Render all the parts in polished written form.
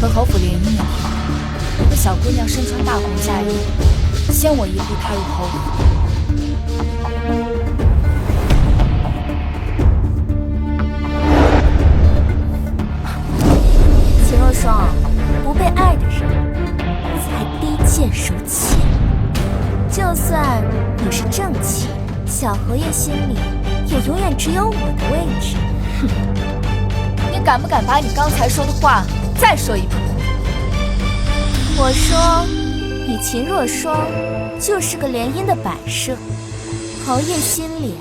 和侯府联姻那天，有个小姑娘身穿大红嫁衣，先我一步踏入侯府。秦若霜，不被爱的人才低贱受气。就算你是正妻，小侯爷心里也永远只有我的位置。哼！你敢不敢把你刚才说的话再说一遍？我说，你秦若霜就是个联姻的摆设，侯爷心里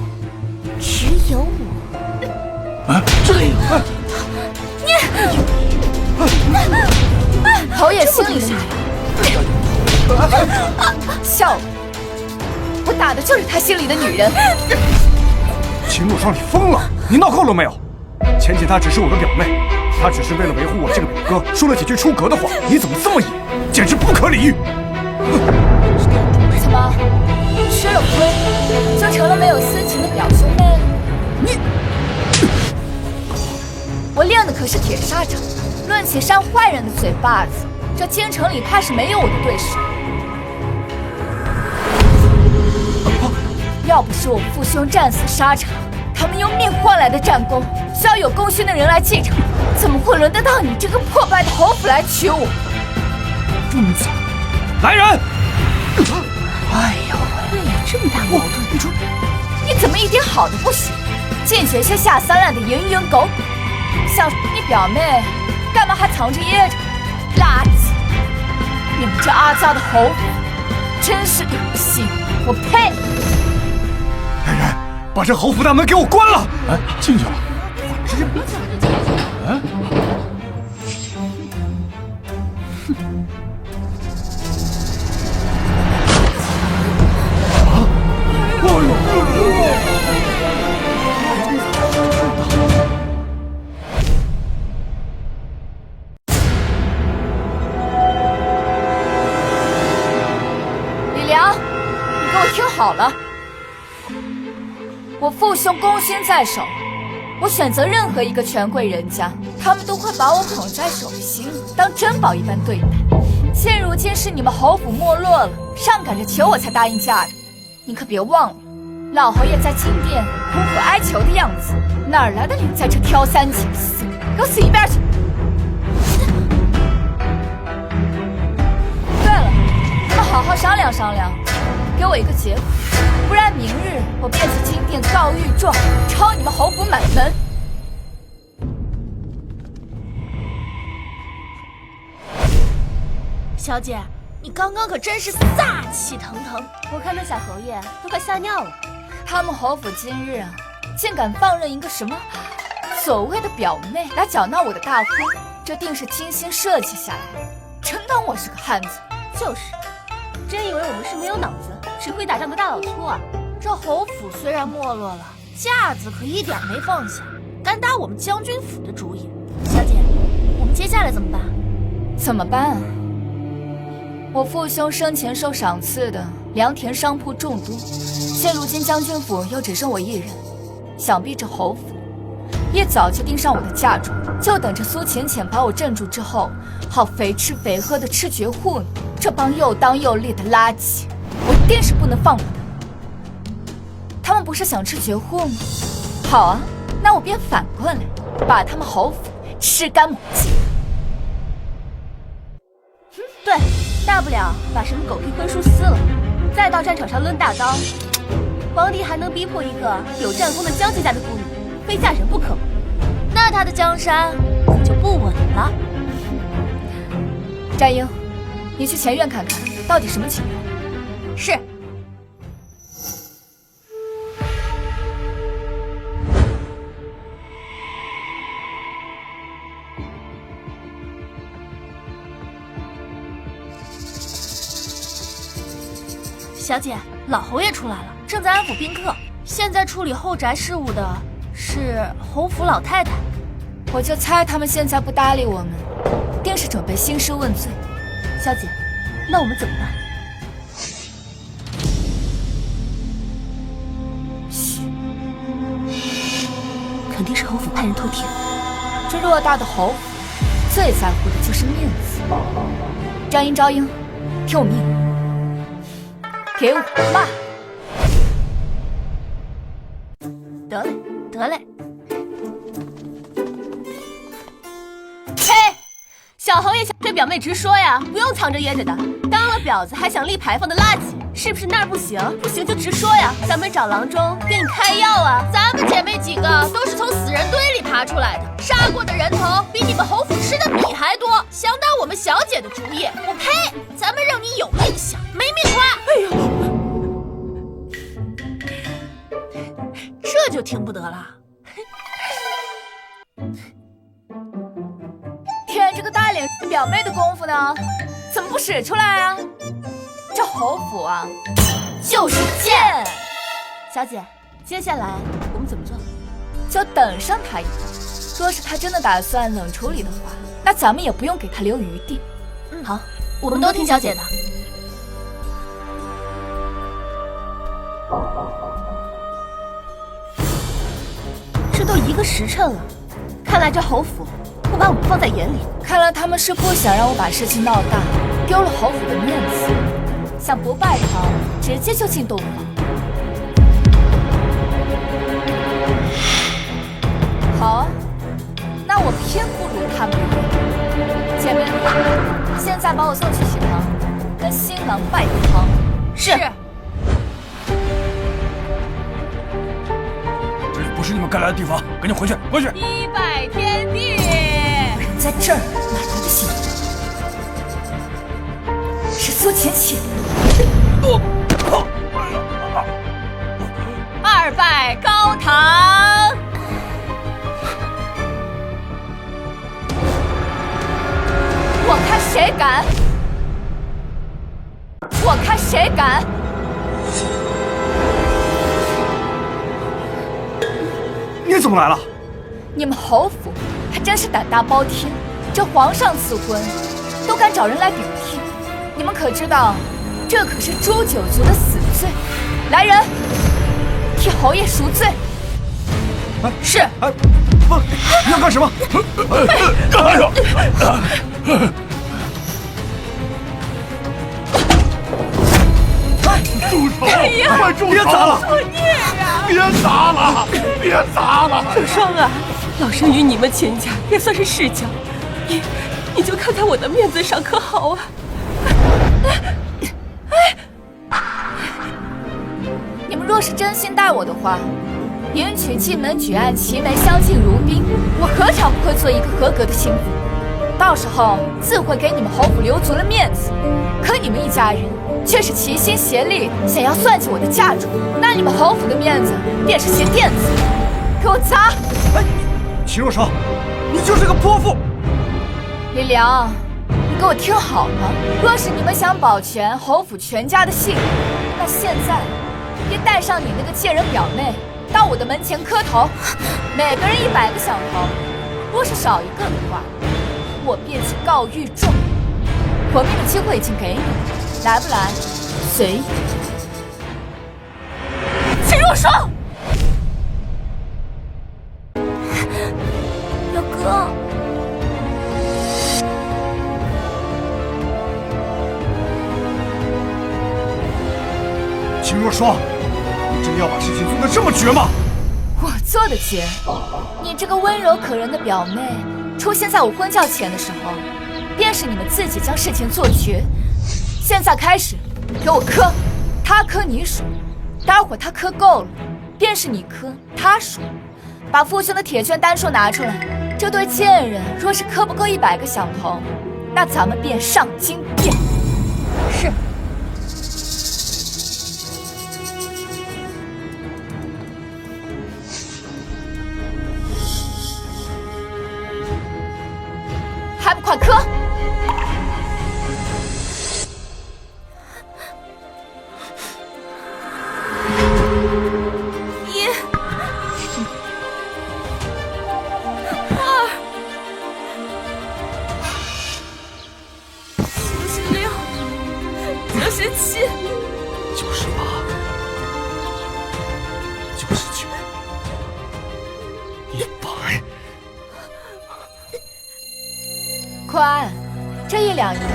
只有我。啊，这个你，侯爷心里的女人，笑我！我打的就是他心里的女人。秦若霜，你疯了！你闹够了没有？前姐她只是我的表妹，她只是为了维护我这个表哥，说了几句出格的话。你怎么这么野？简直不可理喻！怎么，吃了亏就成了没有私情的表兄妹了？你，我练的可是铁砂掌，论起扇坏人的嘴巴子，这京城里怕是没有我的对手。要不是我父兄战死沙场，他们用命换来的战功，需要有功勋的人来继承，怎么会轮得到你这个破败的侯府来娶我？这么早，来人！哎呦，为有这么大矛盾？你怎么一点好的不行？净学些下三滥的蝇营狗苟，像你表妹，干嘛还藏着掖着？垃圾！你们这阿糟的侯府，真是恶心！我呸！来人，把这侯府大门给我关了！哎，进去了。哎，李良，你给我听好了。我父兄功勋在手，我选择任何一个权贵人家，他们都会把我捧在手心里，当珍宝一般对待。现如今是你们侯府没落了，上赶着求我才答应嫁的。你可别忘了，老侯爷在金殿苦苦哀求的样子，哪来的脸在这挑三拣四？给我死一边去！对了，你们好好商量商量，给我一个结果。不然明日我便去金殿告御状，抄你们侯府满门。小姐，你刚刚可真是煞气腾腾，我看那小侯爷都快吓尿了。他们侯府今日啊，竟敢放任一个什么所谓的表妹来搅闹我的大婚，这定是精心设计下来的，真当我是个汉子？就是，真以为我们是没有脑子，只会打仗的大老粗啊！这侯府虽然没落了，架子可一点没放下，敢打我们将军府的主意。小姐，我们接下来怎么办？怎么办啊？我父兄生前受赏赐的良田商铺众多，现如今将军府又只剩我一人，想必这侯府也早就盯上我的嫁妆，就等着苏浅浅把我镇住之后，好肥吃肥喝的吃绝户呢。这帮又当又立的垃圾，我一定是不能放过他们。他们不是想吃绝户吗？好啊，那我便反过来，把他们侯府吃干抹净。对，大不了把什么狗屁婚书撕了，再到战场上抡大刀。皇帝还能逼迫一个有战功的将军家的妇女非嫁人不可吗？那他的江山可就不稳了。战英，你去前院看看，到底什么情况？是。小姐，老侯爷出来了，正在安抚宾客。现在处理后宅事务的是侯府老太太。我就猜他们现在不搭理我们，定是准备兴师问罪。小姐，那我们怎么办？嘘，肯定是侯府派人偷听。这偌大的侯府，最在乎的就是面子。张英，赵英，听我命令，给我骂！得嘞，得嘞。小侯爷想对表妹直说呀，不用藏着掖着的。当了婊子还想立牌坊的垃圾，是不是那儿不行？不行就直说呀，咱们找郎中给你开药啊。咱们姐妹几个都是从死人堆里爬出来的，杀过的人头比你们侯府吃的米还多。想打我们小姐的主意，我呸！咱们让你有命享，没命花。哎呦，这就听不得了。舔这个大脸表妹的功夫呢，怎么不使出来啊？这侯府啊，就是贱。小姐，接下来我们怎么做？就等上他一步。若是他真的打算冷处理的话，那咱们也不用给他留余地。好，我们都听小姐的。这都1个时辰了，看来这侯府不把我们放在眼里。看来他们是不想让我把事情闹大，丢了侯府的面子，想不拜堂直接就进洞房。好啊，那我偏不如他们。姐妹们，现在把我送去喜堂，跟新郎拜堂。是。这里不是你们该来的地方，赶紧回去，回去！一拜天地。在这儿哪来的新郎？是苏浅浅。2拜高堂。我看谁敢！我看谁敢！你怎么来了？你们侯府还真是胆大包天，这皇上赐婚都敢找人来顶替。你们可知道，这可是诛九族的死罪！来人，替侯爷赎罪！是。不，你要干什么？哎呦！住手！快住手！别砸了！别砸了！别砸了！小双啊，老身与你们钱家也算是世交，你就看在我的面子上可好啊？你们若是真心待我的话，迎娶进门举案齐眉，相敬如宾，我何尝不会做一个合格的心腹？到时候自会给你们侯府留足了面子。可你们一家人却是齐心协力，想要算计我的嫁妆，那你们侯府的面子便是鞋垫子。给我砸！哎，秦若霜，你就是个泼妇！李良，你给我听好了，若是你们想保全侯府全家的性命，那现在便带上你那个贱人表妹到我的门前磕头，每个人100个响头。若是少一个的话，我便去告御状。活命的机会已经给你了，来不来随意。秦若霜，表哥，秦若霜，你真的要把事情做得这么绝吗？我做的绝，你这个温柔可人的表妹出现在我婚轿前的时候，便是你们自己将事情做绝。现在开始，给我磕，他磕你数，待会儿他磕够了，便是你磕他数。把父兄的铁券单数拿出来，这对贱人若是磕不够100个响头，那咱们便上金殿。是。还不快磕！乖，这1两银子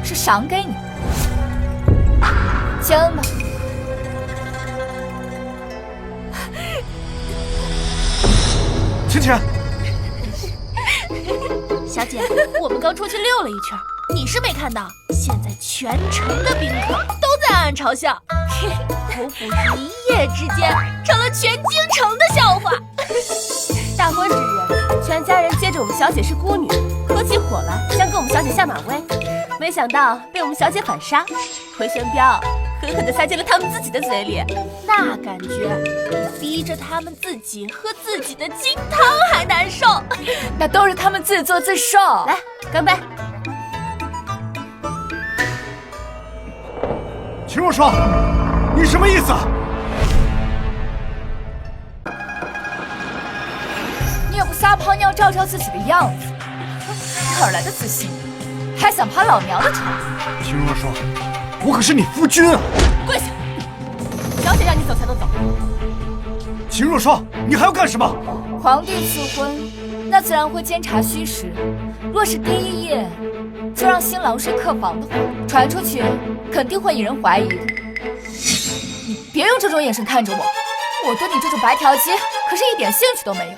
是赏给你的，签吧。浅浅，小姐，我们刚出去溜了一圈，你是没看到，现在全城的宾客都在暗暗嘲笑，侯府一夜之间成了全京城的笑话。大婚之日，全家人接着我们小姐是孤女，合起伙来想给我们小姐下马威，没想到被我们小姐反杀，回旋镖狠狠地塞进了他们自己的嘴里。那感觉比逼着他们自己喝自己的金汤还难受。那都是他们自作自受。来，干杯！秦若霜，你什么意思？你也不撒泡尿照照自己的样子，哪来的自信？还想爬老娘的床？秦若霜，我可是你夫君啊！跪下！小姐让你走才能走。秦若霜，你还要干什么？皇帝赐婚，那自然会监察虚实。若是第一夜就让新郎睡客房的话，传出去肯定会引人怀疑的。你别用这种眼神看着我，我对你这种白条鸡可是一点兴趣都没有。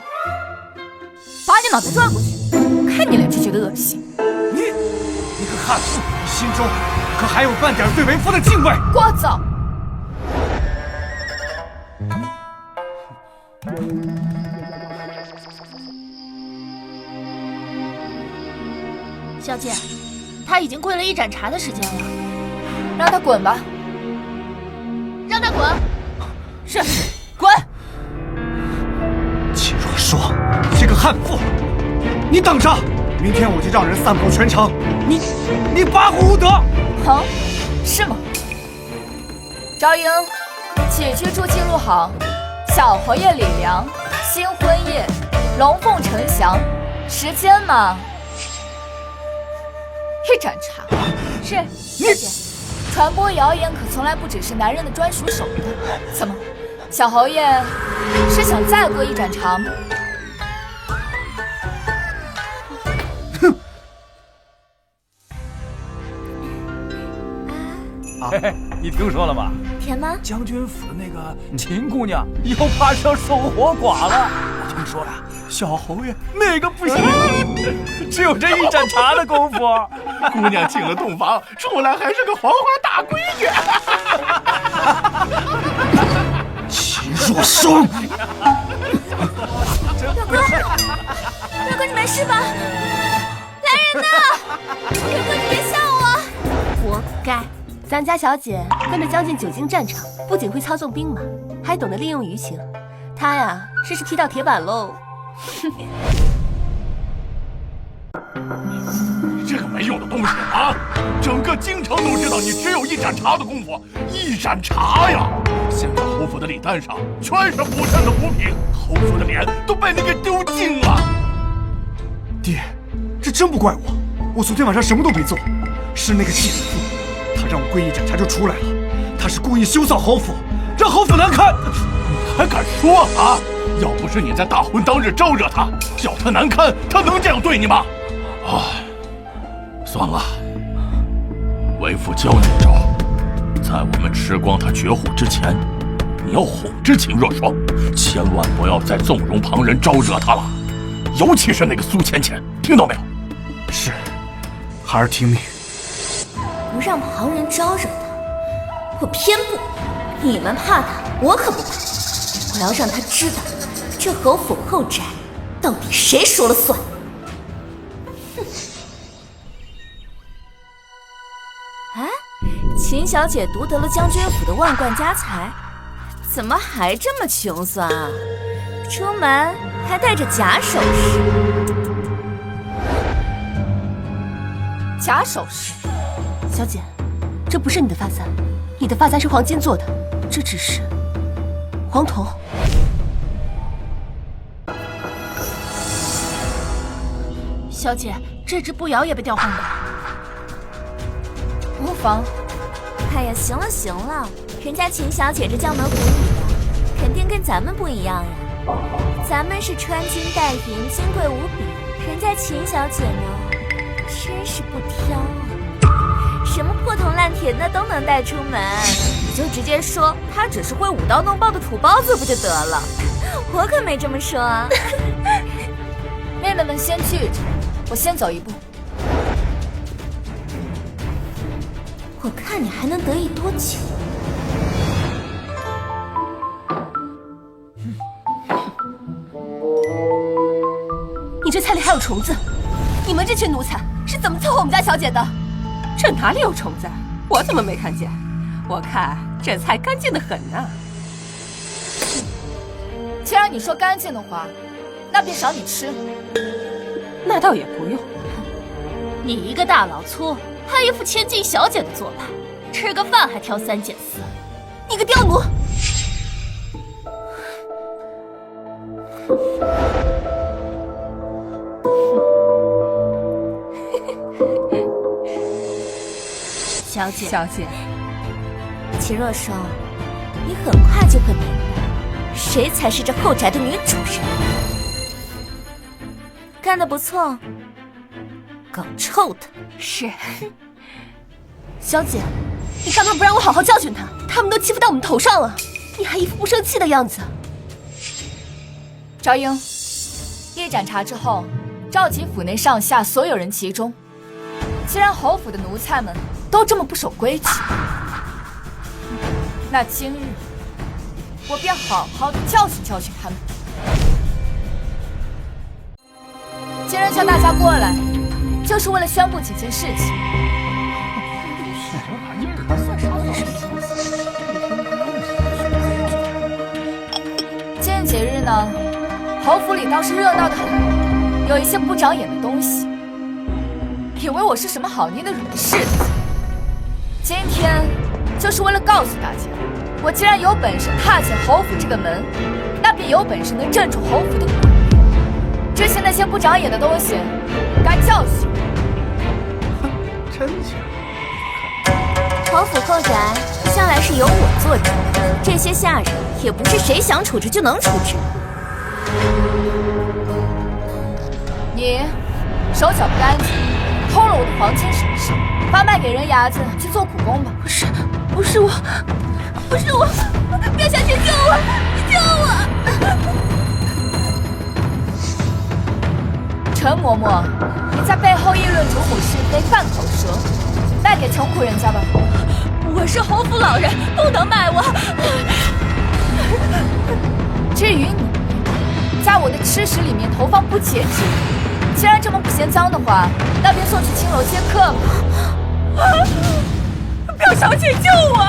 把你脑袋转过去，看你脸就觉得恶心。你个悍妇，你心中可还有半点对为夫的敬畏？聒噪！小姐，他已经跪了1盏茶的时间了，让他滚吧。让他滚。是，滚！秦若霜，这个悍妇，你等着！明天我就让人散布全城，你八股无德！哼，是吗？昭英，起居注记录好，小侯爷李良，新婚夜，龙凤呈祥，时间嘛，1盏茶。是，你传播谣言可从来不只是男人的专属手段。怎么，小侯爷是想再喝1盏茶吗？嘿嘿，你听说了吗？甜吗？将军府的那个秦姑娘又怕上守活寡了。我听说呀，小侯爷那个不行，只有这1盏茶的功夫，姑娘进了洞房，出来还是个黄花大闺女。秦若霜，表哥，你没事吧？来人呐！表哥，你别吓我！活该！咱家小姐跟着将军久经战场，不仅会操纵兵马，还懂得利用舆情。她呀，真是踢到铁板喽！你这个没用的东西啊！整个京城都知道你只有1盏茶的功夫，1盏茶呀！现在侯府的礼单上全是府上的补品，侯府的脸都被你给丢尽了。爹，这真不怪我，我昨天晚上什么都没做，是那个贱妇。他让我跪1盏茶就出来了，他是故意羞臊侯府，让侯府难堪。你还敢说啊？要不是你在大婚当日招惹他，叫他难堪，他能这样对你吗？啊，算了，为父教你一招，在我们吃光他绝户之前，你要哄着秦若霜，千万不要再纵容旁人招惹他了，尤其是那个苏浅浅，听到没有？是，孩儿听命。不让旁人招惹他，我偏不。你们怕他，我可不怕。我要让他知道，这侯府后宅到底谁说了算。哼！啊，秦小姐独得了将军府的万贯家财，怎么还这么穷酸啊？出门还带着假首饰。假首饰？小姐，这不是你的发簪，你的发簪是黄金做的，这只是黄铜。小姐，这只步摇也被调换过。无妨。哎呀，行了行了，人家秦小姐这将门虎女的，肯定跟咱们不一样呀。咱们是穿金戴银，金贵无比，人家秦小姐呢，真是不挑啊，什么破铜烂铁的都能带出门，你就直接说他只是会舞刀弄棒的土包子不就得了？我可没这么说啊。妹妹们先聚着，我先走一步。我看你还能得意多久？你这菜里还有虫子，你们这群奴才是怎么伺候我们家小姐的？这哪里有虫子？我怎么没看见？我看这菜干净得很呢。既然你说干净的话，那便赏你吃。那倒也不用。你一个大老粗，还一副千金小姐的做派，吃个饭还挑三拣四，你个刁奴！小姐，齐若霜，你很快就会明白，谁才是这后宅的女主人。干得不错，狗臭的。是。小姐，你干嘛不让我好好教训他？他们都欺负到我们头上了，你还一副不生气的样子。昭英，一盏茶之后，召集府内上下所有人集中。既然侯府的奴才们都这么不守规矩，那今日我便好好的教训教训他们。今日叫大家过来，就是为了宣布几件事情。今天节日呢，侯府里倒是热闹得很，有一些不长眼的东西，以为我是什么好捏的软柿子。今天就是为了告诉大家，我既然有本事踏进侯府这个门，那便有本事能镇住侯府的鬼。之前那些不长眼的东西，该教训。哼，真假？侯府后宅向来是由我做主，这些下人也不是谁想处置就能处置。你手脚不干净，偷了我的黄金首饰，发卖给人牙子去做苦工吧。不是我，苗小姐救我，救我！陈嬷嬷，你在背后议论主母是非，犯口舌，卖给穷苦人家吧。我是侯府老人，不能卖我。至于你，在我的吃食里面投放不洁之物，既然这么不嫌脏的话，那便送去青楼接客吧。苗小姐救我！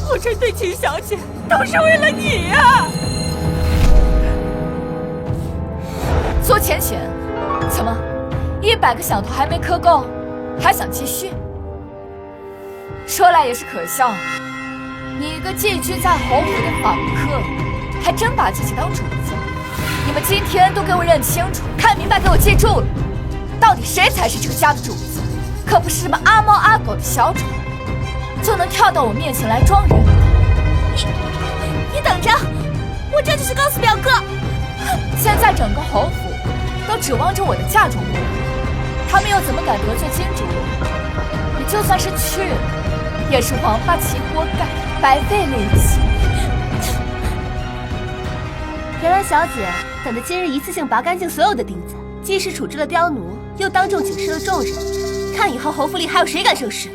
我这对秦小姐都是为了你呀！做钱，怎么100个响头还没磕够，还想继续？说来也是可笑，你一个寄居在侯府的访客，还真把自己当主子。你们今天都给我认清楚，看明白，给我记住了，到底谁才是这个家的主子？可不是什么阿猫阿狗的小丑，就能跳到我面前来装人。你等着，我这就去告诉表哥。现在整个侯府都指望着我的嫁妆过来，他们又怎么敢得罪金主？你就算是去了，也是王八齐活该，白费力气。原来小姐等着今日一次性拔干净所有的钉子，既是处置了刁奴，又当众警示了众人，看以后侯府里还有谁敢生事。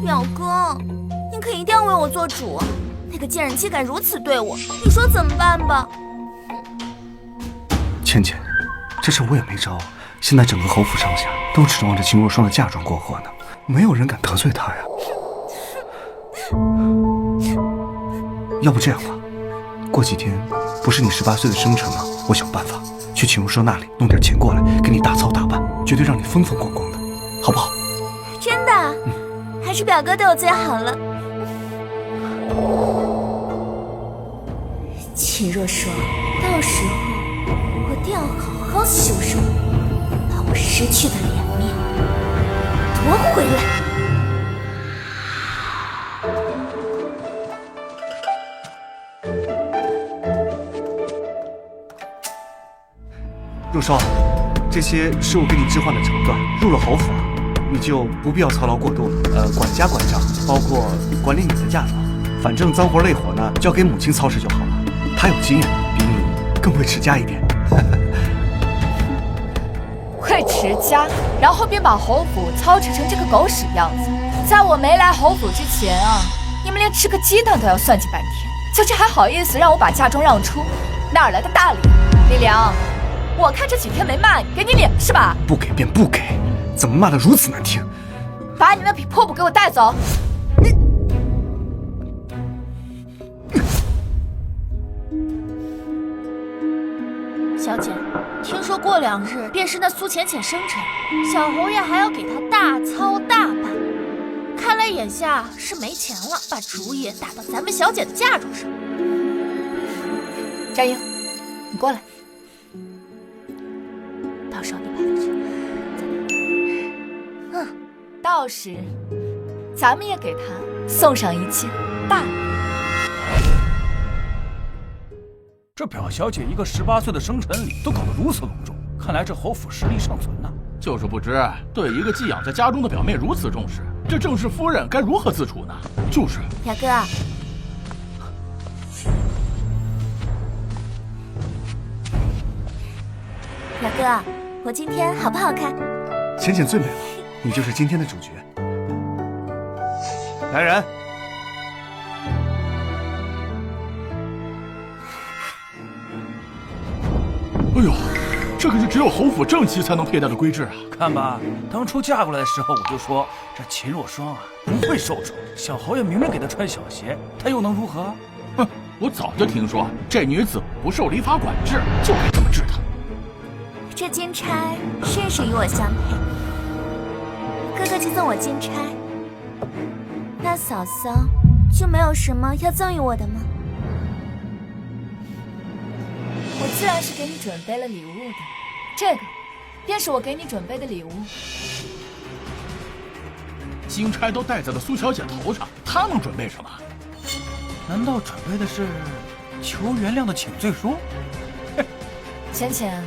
表哥，你可一定要为我做主。那个贱人竟敢如此对我，你说怎么办吧？倩倩，这事我也没招。现在整个侯府上下都指望着秦若霜的嫁妆过河呢，没有人敢得罪她呀。要不这样吧，过几天不是你18岁的生辰吗？我想办法去秦若霜那里弄点钱过来，给你大操大办，绝对让你风风光光的，好不好？真的？还是表哥对我最好了。秦若霜，到时候我定要好好修容你，把我失去的脸面夺回来。陆少，这些是我给你置换的绸缎，入了侯府啊，你就不必要操劳过度了。管家管账，包括管理你的嫁妆，反正脏活累活呢，交给母亲操持就好了。她有经验，比你更会持家一点。会持家，然后便把侯府操持成这个狗屎样子。在我没来侯府之前啊，你们连吃个鸡蛋都要算计半天，就这还好意思让我把嫁妆让出？哪来的大脸？李良，我看这几天没骂你，给你脸是吧？不给便不给，怎么骂得如此难听？把你那匹破布给我带走！小姐，听说过2日便是那苏浅浅生辰，小侯爷还要给她大操大办。看来眼下是没钱了，把主意打到咱们小姐的嫁妆上。战英，你过来。到时候你摆在这。到时，咱们也给他送上一件大礼。这表小姐一个18岁的生辰礼都搞得如此隆重，看来这侯府实力尚存呐。就是不知对一个寄养在家中的表妹如此重视，这正室夫人该如何自处呢？就是。表哥，表哥，我今天好不好看？浅浅最美了，你就是今天的主角。来人！哎呦，这可是只有侯府正妻才能佩戴的规制啊！看吧，当初嫁过来的时候我就说，这秦若霜啊不会受宠。小侯爷明明给她穿小鞋，她又能如何？哼，我早就听说这女子不受礼法管制，就该这么治她。这金钗甚是与我相配，哥哥去送我金钗，那嫂嫂就没有什么要赠予我的吗？我自然是给你准备了礼物的，这个便是我给你准备的礼物。金钗都戴在了苏小姐头上，她能准备什么？难道准备的是求原谅的请罪书？浅浅，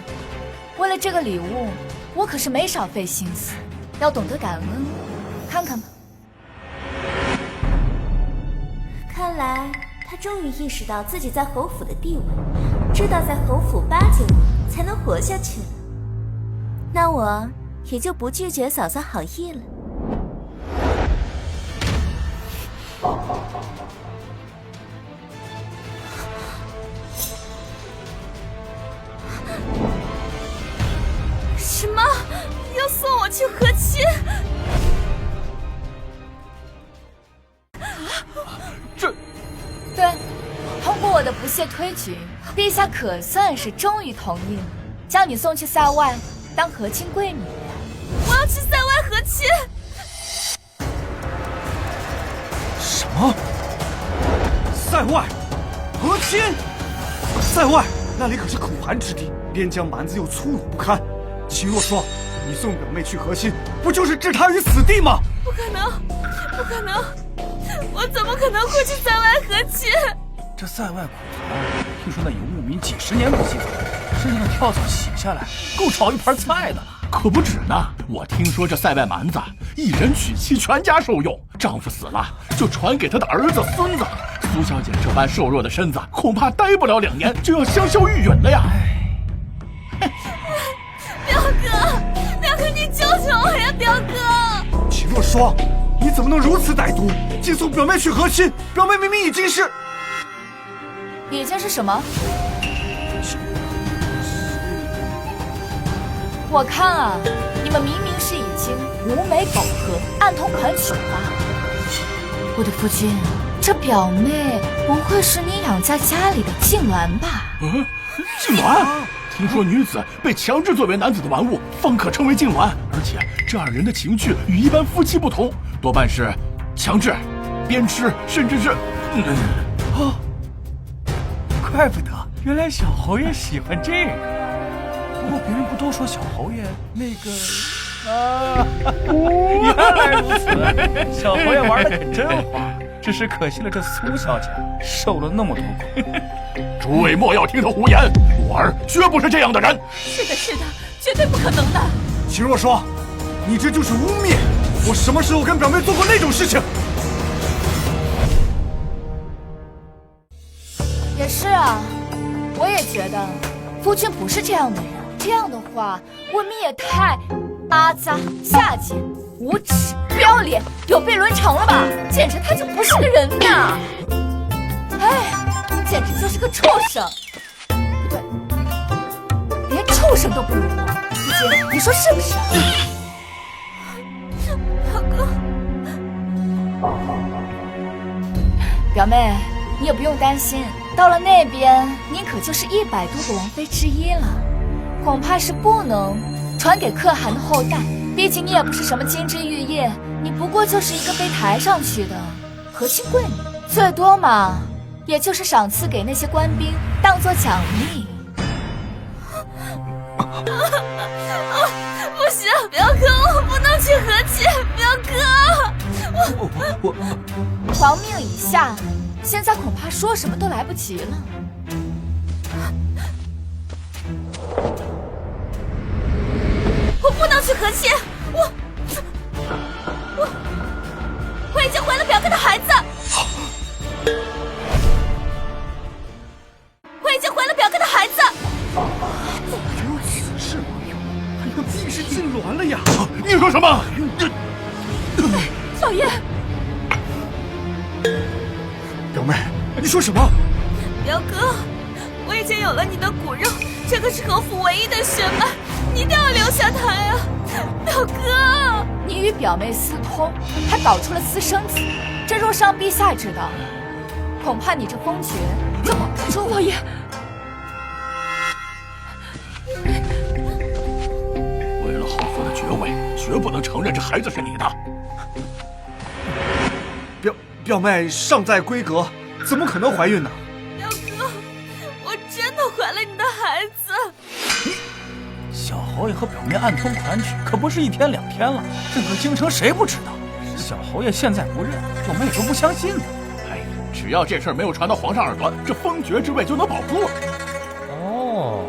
为了这个礼物，我可是没少费心思，要懂得感恩。看看吧。看来他终于意识到自己在侯府的地位，知道在侯府巴结我才能活下去了。那我也就不拒绝嫂嫂好意了。什么？要送我去和亲？这……对，通过我的不懈推举，陛下可算是终于同意了，将你送去塞外当和亲贵女。我要去塞外和亲！什么？塞外和亲？塞外那里可是苦寒之地，边疆蛮子又粗鲁不堪。秦若霜，你送表妹去和亲，不就是置她于死地吗？不可能，不可能！我怎么可能会去塞外和亲？这塞外苦寒，听说那游牧民几10年不洗澡，身上的跳蚤洗下来，够炒一盘菜的了。可不止呢，我听说这塞外蛮子一人娶妻，全家受用，丈夫死了就传给他的儿子孙子。苏小姐这般瘦弱的身子，恐怕待不了2年就要香消玉殒了呀！表哥，你救救我呀，表哥！秦若霜，你怎么能如此歹毒，竟送表妹去和亲？表妹明明已经是什么？我看啊，你们明明是已经无媒苟合，暗通款曲吧？我的夫君，这表妹不会是你养在家里的静鸾吧？静鸾？听说女子被强制作为男子的玩物，方可称为静鸾，而且这2人的情趣与一般夫妻不同，多半是强制、鞭笞，甚至是……怪不得，原来小侯爷喜欢这个。不过别人不都说小侯爷那个……原来如此，小侯爷玩的可真花，只是可惜了这苏小姐受了那么多苦。诸位莫要听他胡言，我儿绝不是这样的人。是的，是的，绝对不可能的。秦若霜，你这就是污蔑！我什么时候跟表妹做过那种事情？也是啊，我也觉得夫君不是这样的人。这样的话，未免也太阿杂、下贱、无耻、不要脸、有悖伦常了吧？简直他就不是个人呐！哎，简直就是个畜生！不对，连畜生都不如。夫君，你说是不是？表哥，表妹，你也不用担心，到了那边，您可就是100多个王妃之一了。恐怕是不能传给可汗的后代，毕竟你也不是什么金枝玉叶，你不过就是一个被抬上去的和亲贵女，最多嘛，也就是赏赐给那些官兵当做奖励。不行，表哥，我不能去和亲，表哥，皇命已下，现在恐怕说什么都来不及了。我不能去和亲，我已经怀了表哥的孩子，我已经怀了表哥的孩子。如此是王勇，还要继续进鸾了呀！你说什么？老爷，表妹，你说什么？表哥，我已经有了你的骨肉，这可是侯府唯一的血脉，你一定要留下他呀，表哥！你与表妹私通，还搞出了私生子，这若让陛下知道，恐怕你这封爵就保不住。老爷，为了侯府的爵位，绝不能承认这孩子是你的。表妹尚在闺阁，怎么可能怀孕呢？表哥，我真的怀了你的孩子。小侯爷和表妹暗通款曲，可不是1天2天了，整个京城谁不知道？小侯爷现在不认，我们也就不相信呢。哎，只要这事儿没有传到皇上耳朵，这封爵之位就能保住了。哦，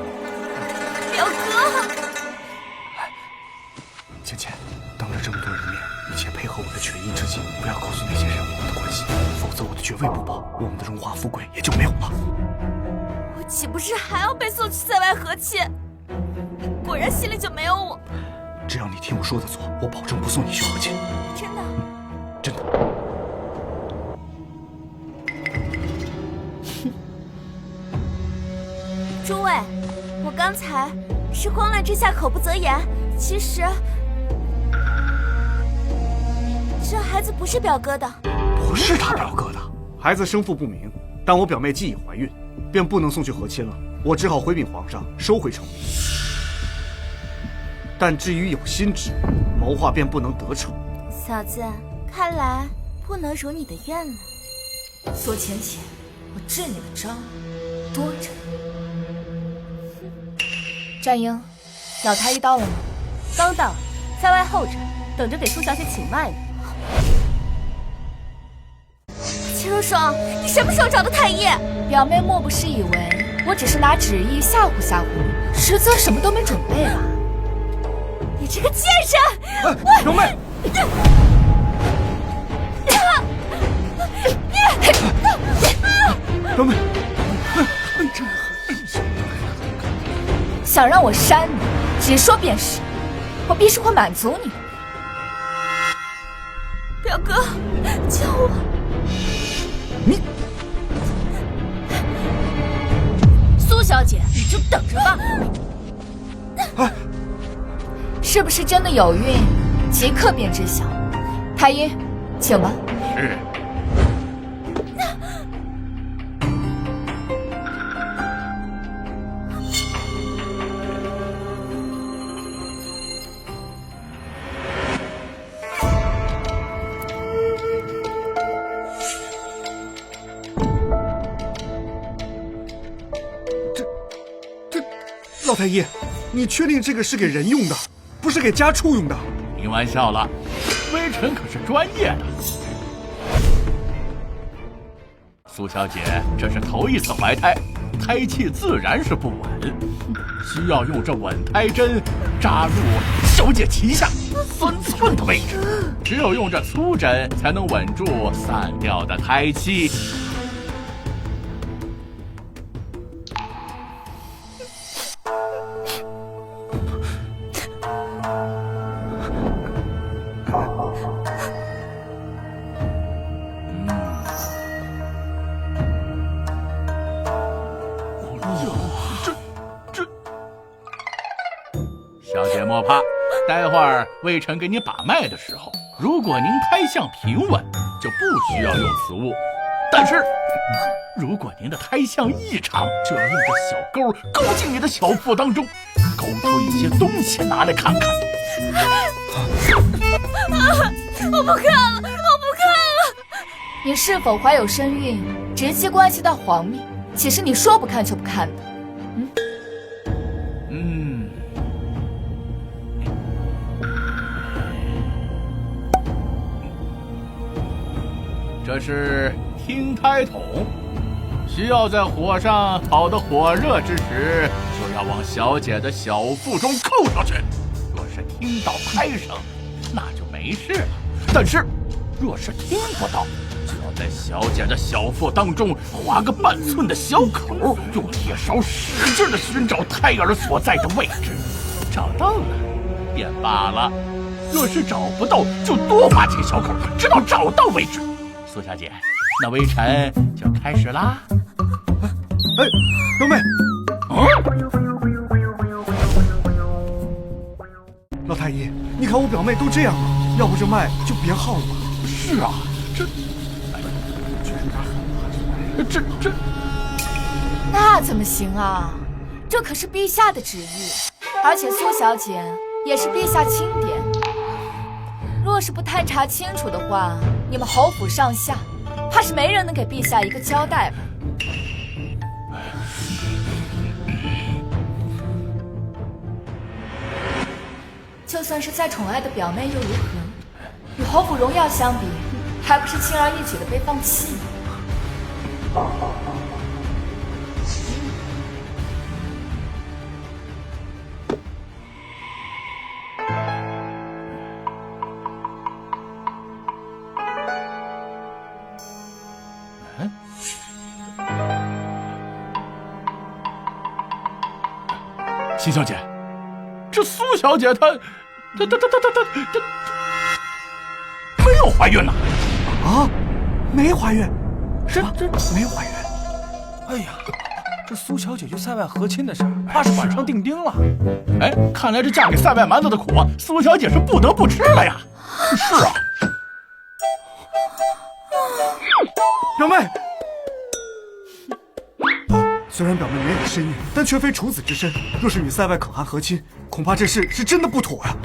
表哥，芊芊，当着这么多人面，一切配合我的权宜之计，不要告诉那些人我们的关系，否则我的爵位不保，我们的荣华富贵也就没有了。我岂不是还要被送去塞外和亲？你果然心里就没有我。只要你听我说的做，我保证不送你去和亲。真的？真的。诸位，我刚才是慌乱之下口不择言，其实这孩子不是表哥的。不是他表哥的，孩子生父不明，但我表妹既已怀孕，便不能送去和亲了。我只好回禀皇上，收回成命。但至于有心之，谋划便不能得逞。嫂子，看来不能如你的愿了。索浅浅，我治你的招多着。战英，老太医到了吗？刚到，在外候着，等着给苏小姐请脉呢。秦若霜，你什么时候找的太医？表妹莫不是以为我只是拿旨意吓唬吓唬你，实则什么都没准备吧？你这个贱人！表妹，表妹，想让我删你，直说便是，我必是会满足你。表哥，救我！苏小姐，你就等着吧。是不是真的有孕，即刻便知晓。太医，请吧。是。老太医，你确定这个是给人用的，不是给家畜用的？开玩笑了，微臣可是专业的。苏小姐，这是头一次怀胎，胎气自然是不稳，需要用这稳胎针扎入小姐脐下3寸的位置，只有用这粗针才能稳住散掉的胎气。小姐莫怕，待会儿微臣给你把脉的时候，如果您胎相平稳，就不需要用此物。但是，如果您的胎相异常，就要用这小钩勾进你的小腹当中，勾出一些东西拿来看看。我不看了，我不看了。你是否怀有身孕，直接关系到皇命，岂是你说不看就不看的？这是听胎筒，需要在火上烤得火热之时，就要往小姐的小腹中扣上去。若是听到胎声，那就没事了；但是，若是听不到，就要在小姐的小腹当中划个半寸的小口，用铁勺使劲地寻找胎儿所在的位置。找到了，便罢了；若是找不到，就多划几个小口，直到找到为止。苏小姐，那微臣就开始啦。哎，表妹，老太医，你看我表妹都这样了，要不这脉就别耗了吧？是啊，这，那怎么行啊？这可是陛下的旨意，而且苏小姐也是陛下钦点。若是不探查清楚的话，你们侯府上下怕是没人能给陛下一个交代吧？就算是再宠爱的表妹又如何？与侯府荣耀相比，还不是轻而易举的被放弃吗？秦小姐，这苏小姐她没有怀孕呢。啊，没怀孕？这没怀孕？哎呀，这苏小姐就塞外和亲的事儿，怕是板上钉钉了。哎，看来这嫁给塞外蛮子的苦啊，苏小姐是不得不吃了呀。是啊，表妹。虽然表妹没有身孕，但却非处子之身。若是与塞外可汗和亲，恐怕这事是真的不妥呀。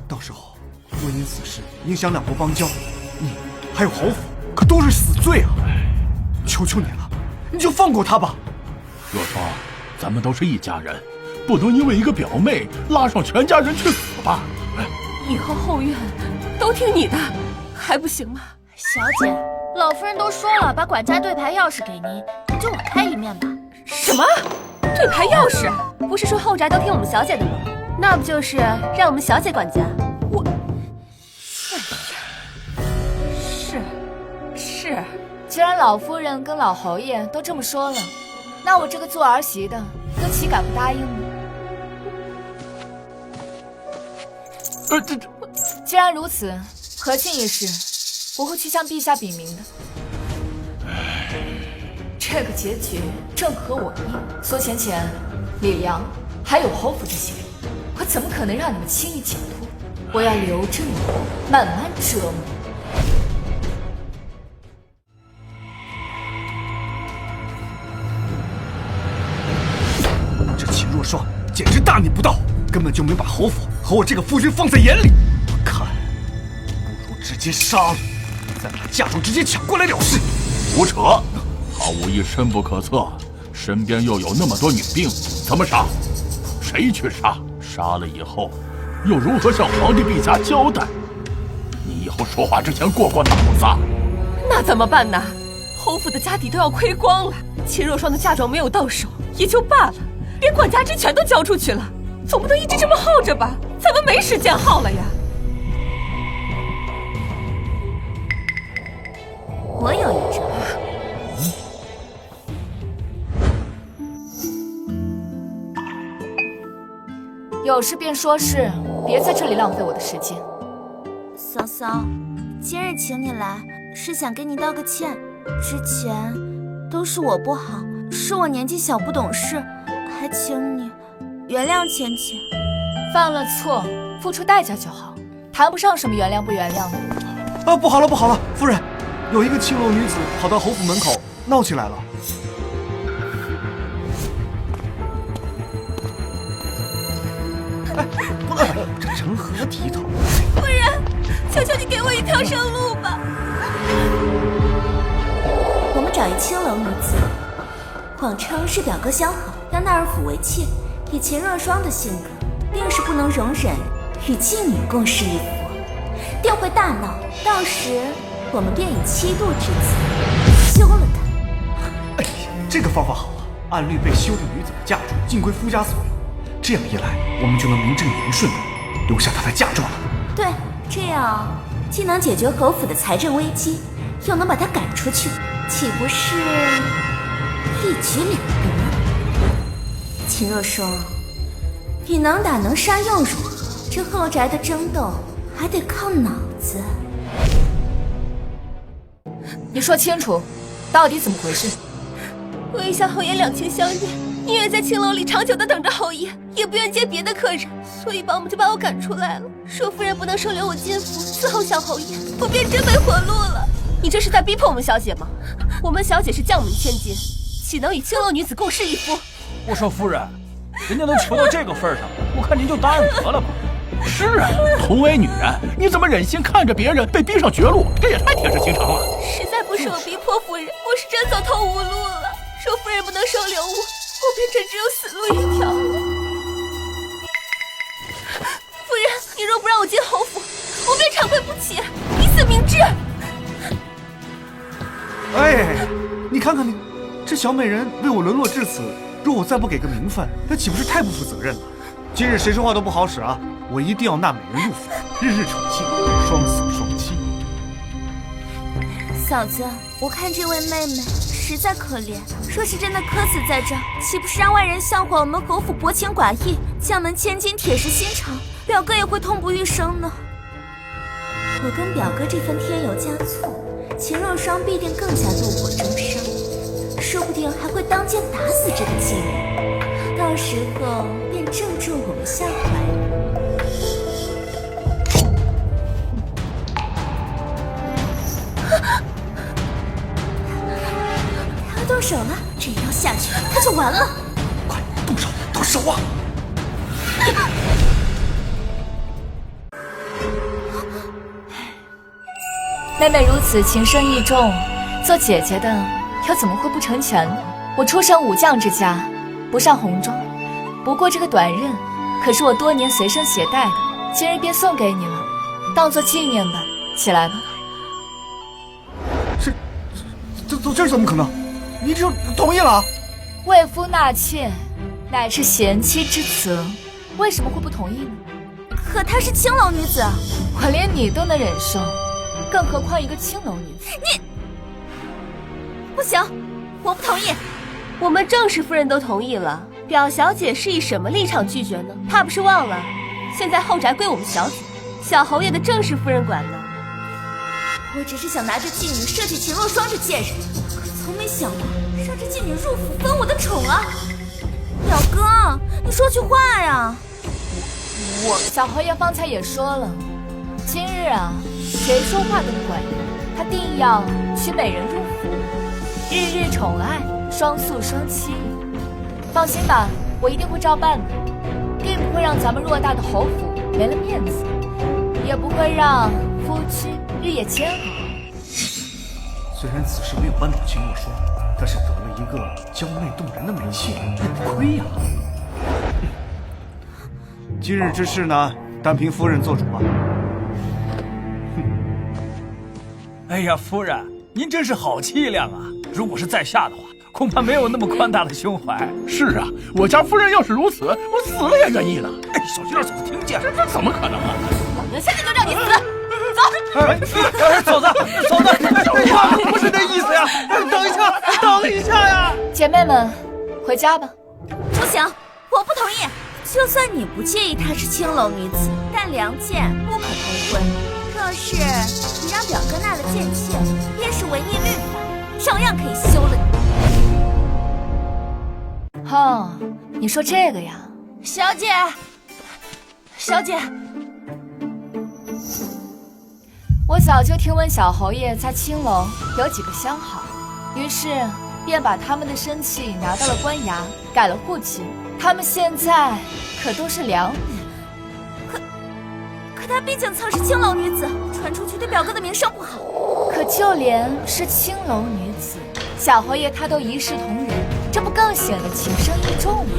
到时候若因此事影响两国邦交，你还有侯府可都是死罪啊！求求你了，你就放过他吧。若霜，咱们都是一家人，不能因为一个表妹拉上全家人去死吧？以后后院都听你的，还不行吗？小姐，老夫人都说了，把管家对牌钥匙给您，你就网开一面吧。什么？对牌钥匙？不是说后宅都听我们小姐的吗？那不就是让我们小姐管家？我，哎呀，是。既然老夫人跟老侯爷都这么说了，那我这个做儿媳的又岂敢不答应呢？既然如此，和亲一事，我会去向陛下禀明的。这个结局正合我意。苏浅浅、李良还有侯府这些人，我怎么可能让你们轻易解脱？我要留着你，慢慢折磨。这秦若霜简直大逆不道，根本就没把侯府和我这个夫君放在眼里。我看，不如直接杀了，再把嫁妆直接抢过来了事。胡扯！他武艺深不可测，身边又有那么多女兵，怎么杀？谁去杀？杀了以后，又如何向皇帝陛下交代？你以后说话之前过脑子。那怎么办呢？侯府的家底都要亏光了，秦若霜的嫁妆没有到手也就罢了，连管家之权都交出去了，总不能一直这么耗着吧？咱们没时间耗了呀。我有一招。有事便说事，别在这里浪费我的时间。嫂嫂，今日请你来是想给你道个歉，之前都是我不好，是我年纪小不懂事，还请你原谅芊芊。犯了错，付出代价就好，谈不上什么原谅不原谅的。啊，不好了不好了，夫人，有一个青楼女子跑到侯府门口闹起来了。这成何体统？夫人，求求你给我一条生路吧。我们找一青楼女子，谎称是表哥相好，要纳尔府为妾。以秦若霜的性格，定是不能容忍与妓女共侍一夫，定会大闹。到时我们便以7度之罪休了她。哎呀，这个方法好啊！按律被休的女子的嫁妆尽归夫家所有，这样一来，我们就能名正言顺的留下她的嫁妆了。对，这样既能解决侯府的财政危机，又能把她赶出去，岂不是一举两得？秦若霜，你能打能杀又如何？这后宅的争斗还得靠脑子。你说清楚，到底怎么回事？我与小侯爷两情相悦，宁愿在青楼里长久的等着侯爷，也不愿接别的客人，所以保姆就把我赶出来了，说夫人不能收留我进府伺候小侯爷，我便真没活路了。你这是在逼迫我们小姐吗？我们小姐是将门千金，岂能与青楼女子共侍一夫？我说夫人，人家都求到这个份上，我看您就答应得了吧。是啊，同为女人，你怎么忍心看着别人被逼上绝路？这也太铁石心肠了。实在不是我逼迫夫人，我是真走投无路了。说夫人不能收留我，我便真只有死路一条了。夫人，你若不让我进侯府，我便长跪不起，以死明志。哎，你看看你，这小美人为我沦落至此，若我再不给个名分，那岂不是太不负责任了？今日谁说话都不好使啊！我一定要纳美人入府，日日宠幸，双宿双栖。嫂子，我看这位妹妹实在可怜，若是真的渴死在这儿，岂不是让外人笑话我们侯府薄情寡义，将门千金铁石心肠，表哥也会痛不欲生呢。我跟表哥这番添油加醋，秦若霜必定更加怒火中烧，说不定还会当街打死这个妓女，到时候便正中我们下怀。他要动手了，这一刀下去，他就完了。快动手，动手啊！妹妹如此情深意重，做姐姐的又怎么会不成全呢？我出身武将之家，不上红妆，不过这个短刃可是我多年随身携带的，今日便送给你了，当做纪念吧。起来吧。这怎么可能？你就同意了？为夫纳妾，乃是贤妻之责，为什么会不同意呢？可她是青楼女子，我连你都能忍受，更何况一个青楼女子？你不行，我不同意。我们正式夫人都同意了，表小姐是以什么立场拒绝呢？怕不是忘了，现在后宅归我们小姐，小侯爷的正式夫人管呢。我只是想拿着妓女设计秦若霜这贱人，可从没想过让这妓女入府分我的宠啊！表哥，你说句话呀！小侯爷方才也说了，今日啊，谁说话都不管用，他定要娶美人入府，日日宠爱，双宿双栖。放心吧，我一定会照办的，并不会让咱们偌大的侯府没了面子，也不会让夫妻日夜煎熬。虽然此事没有扳倒秦若霜，但是得了一个娇媚动人的美妾，这不亏呀。今日之事呢，单凭夫人做主吧。哎呀，夫人，您真是好气量啊！如果是在下的话，恐怕没有那么宽大的胸怀。是啊，我家夫人要是如此，我死了也愿意呢。哎，小心点，嫂子听见。这怎么可能啊！老娘现在就让你死！嫂子，不是那意思呀！等一下呀！姐妹们，回家吧。不行，我不同意。就算你不介意她是青楼女子，但良贱不可同婚。若是你让表哥纳了贱妾，便是违逆律法，照样可以休了你。你说这个呀？小姐，我早就听闻小侯爷在青楼有几个相好，于是便把他们的生契拿到了官衙，改了户籍。他们现在可都是良女。可她毕竟曾是青楼女子，传出去对表哥的名声不好。可就连是青楼女子，小侯爷他都一视同仁，这不更显得情深意重吗？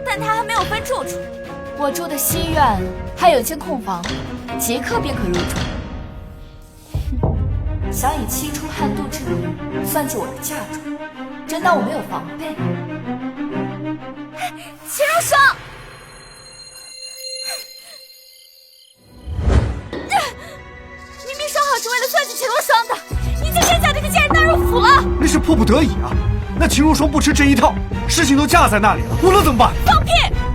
但她还没有分住处。我住的西院还有间空房，即刻便可入住。想以妻出汉度之名算计我的嫁妆，真当我没有防备？秦如霜，明明说好是为了算计秦如霜的，你竟真将这个贱人纳入府了！那是迫不得已啊！那秦如霜不吃这一套，事情都架在那里了，我能怎么办？放屁！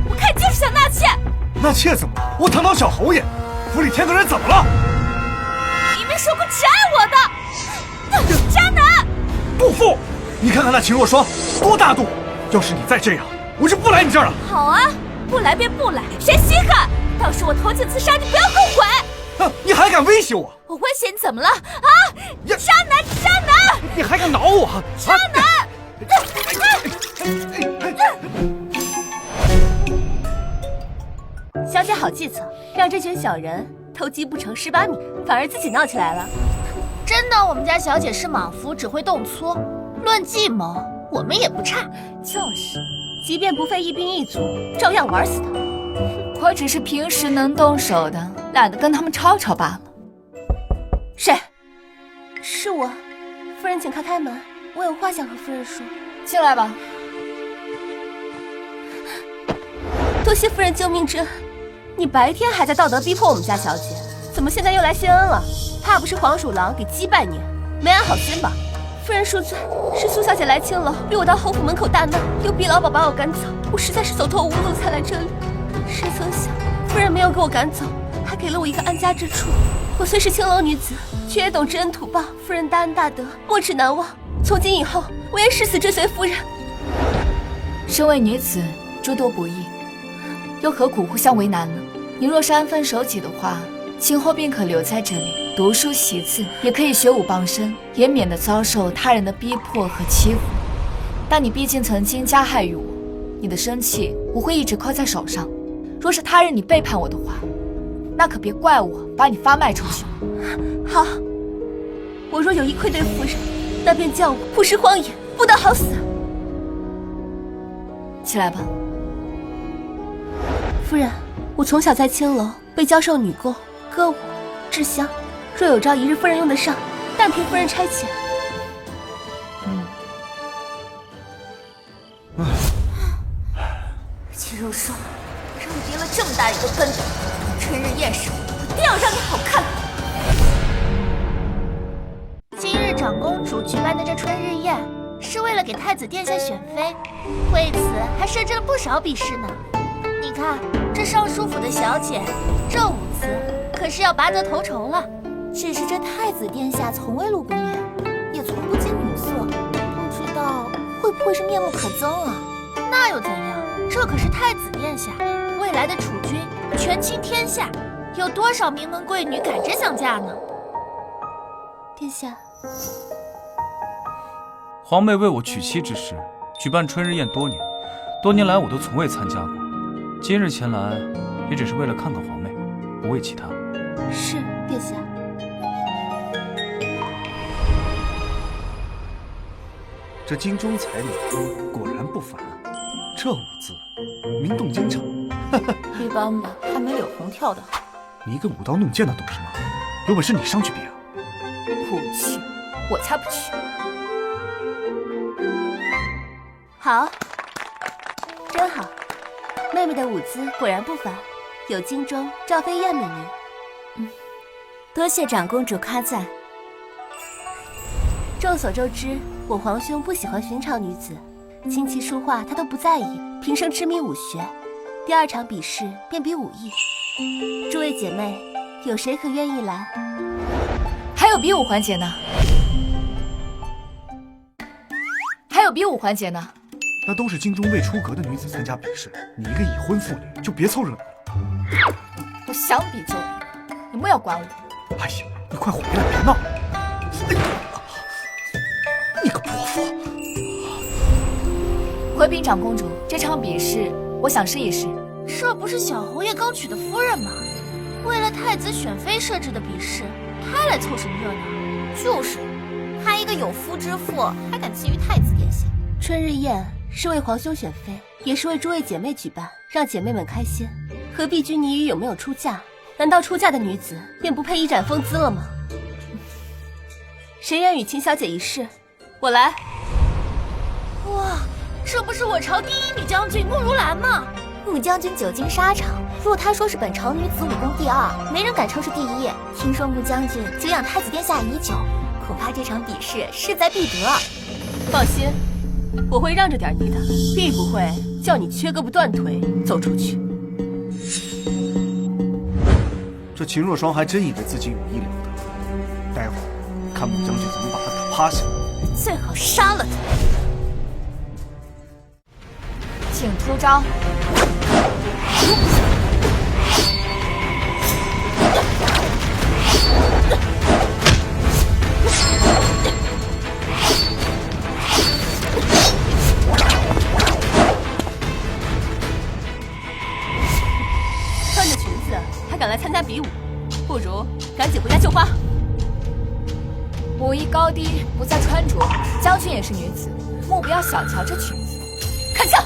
我看就是想纳妾。纳妾怎么了？我堂堂小侯爷，府里添个人怎么了？你没说过只爱我的，渣男！不服！你看看那秦若霜多大度，要是你再这样，我就不来你这儿了。好啊，不来便不来，谁稀罕？到时我投井自杀，你不要后悔！你还敢威胁我？我威胁你怎么了？啊！渣男，渣男！你还敢挠我？渣男！小姐好计策，让这群小人偷鸡不成蚀把米，反而自己闹起来了。真当我们家小姐是莽夫，只会动粗？论计谋，我们也不差。就是，即便不费一兵一卒，照样玩死他。我只是平时能动手的，懒得跟他们吵吵罢了。谁？是我。夫人，请开门，我有话想和夫人说。进来吧。多谢夫人救命之恩。你白天还在道德逼迫我们家小姐，怎么现在又来谢恩了？怕不是黄鼠狼给击败你，没安好心吧？夫人恕罪，是苏小姐来青楼，逼我到侯府门口大闹，又逼老鸨把我赶走，我实在是走投无路才来这里。谁曾想，夫人没有给我赶走，还给了我一个安家之处。我虽是青楼女子，却也懂知恩图报，夫人大恩大德，没齿难忘。从今以后，我愿誓死追随夫人。身为女子，诸多不易，又何苦互相为难呢？你若是安分守己的话，今后便可留在这里读书习字，也可以学武傍身，也免得遭受他人的逼迫和欺负。但你毕竟曾经加害于我，你的生气我会一直扣在手上。若是他日你背叛我的话，那可别怪我把你发卖出去。好，我若有意愧对夫人，那便叫我曝尸荒野，不得好死。起来吧。夫人，我从小在青楼被教授女工、歌舞、制香，若有朝一日夫人用得上，但凭夫人差遣。秦如霜，让你跌了这么大一个跟头，春日宴上我定要让你好看。今日长公主举办的这春日宴，是为了给太子殿下选妃，为此还设置了不少比试呢。你看，这尚书府的小姐，这舞姿可是要拔得头筹了。只是这太子殿下从未露过面，也从不近女色，不知道会不会是面目可憎啊？那又怎样？这可是太子殿下，未来的储君，权倾天下，有多少名门贵女赶着想嫁呢？殿下，皇妹为我娶妻之事，举办春日宴多年，多年来我都从未参加过。今日前来，也只是为了看看皇妹，不为其他。是殿下。这京中才女果然不凡啊！这舞姿，名动京城。一般吧，还没柳红跳得好。你一个舞刀弄剑的懂什么？有本事你上去比啊！我才不去。好，真好，妹妹的舞姿果然不凡，有京中赵飞燕美名。多谢长公主夸赞。众所周知，我皇兄不喜欢寻常女子，琴棋书画他都不在意，平生痴迷武学。第2场比试便比武艺。诸位姐妹，有谁可愿意来？还有比武环节呢？还有比武环节呢？那都是京中未出阁的女子参加比试，你一个已婚妇女就别凑热闹了。我想比就比，你莫要管我。哎呀，你快回来，别闹！哎呀，你个泼妇！回禀长公主，这场比试我想试一试。这不是小侯爷刚娶的夫人吗？为了太子选妃设置的比试，他来凑什么热闹？就是，他一个有夫之妇，还敢觊觎太子殿下？春日宴是为皇兄选妃，也是为诸位姐妹举办，让姐妹们开心，何必拘泥于有没有出嫁？难道出嫁的女子便不配一展风姿了吗？谁愿与秦小姐一试？我来。哇，这不是我朝第1女将军慕如兰吗？穆将军久经沙场，若他说是本朝女子武功第2，没人敢称是第1。听说穆将军久仰太子殿下已久，恐怕这场比试势在必得。放心，我会让着点你的，必不会叫你缺胳膊断腿走出去。这秦若霜还真以为自己武艺了得，待会儿看穆将军怎么把他打趴下。最好杀了他。请出招。穿着裙子还敢来参加比武，不如赶紧回家绣花。武艺高低不在穿着，将军也是女子，莫不要小瞧这裙子。看枪！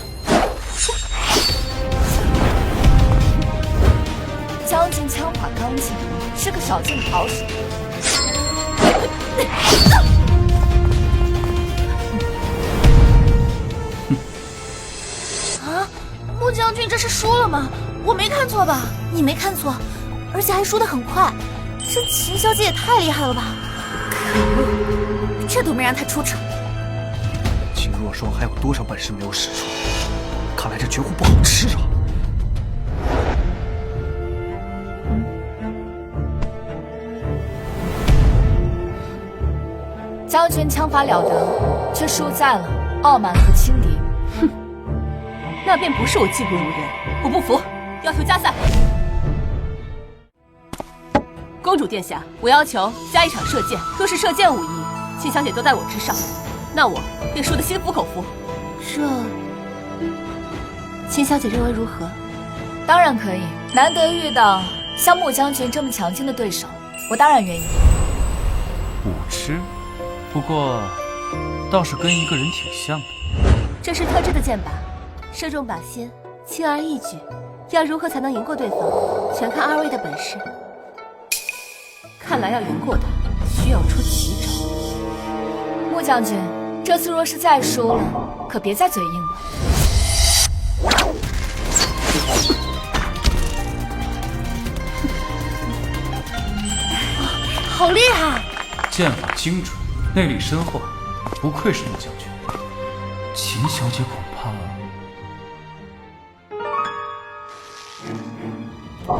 将军枪法刚劲，是个少见的好手。啊，穆将军这是输了吗？我没看错吧？你没看错，而且还输得很快。这秦小姐也太厉害了吧！可恶，这都没让她出场。秦若霜还有多少本事没有使出？看来这绝户不好吃啊！将军枪法了得，却输在了傲慢和轻敌。哼，那便不是我技不如人，我不服，要求加赛。公主殿下，我要求加1场射箭。若是射箭武艺，秦小姐都在我之上，那我便输得心服口服。秦小姐认为如何？当然可以，难得遇到像穆将军这么强劲的对手，我当然愿意。武痴，不过倒是跟一个人挺像的。这是特制的箭靶，射中靶心，轻而易举。要如何才能赢过对方，全看2位的本事。看来要赢过他，需要出奇招。穆将军，这次若是再输了，可别再嘴硬了。好厉害！剑法精准，内力深厚，不愧是穆将军。秦小姐恐怕……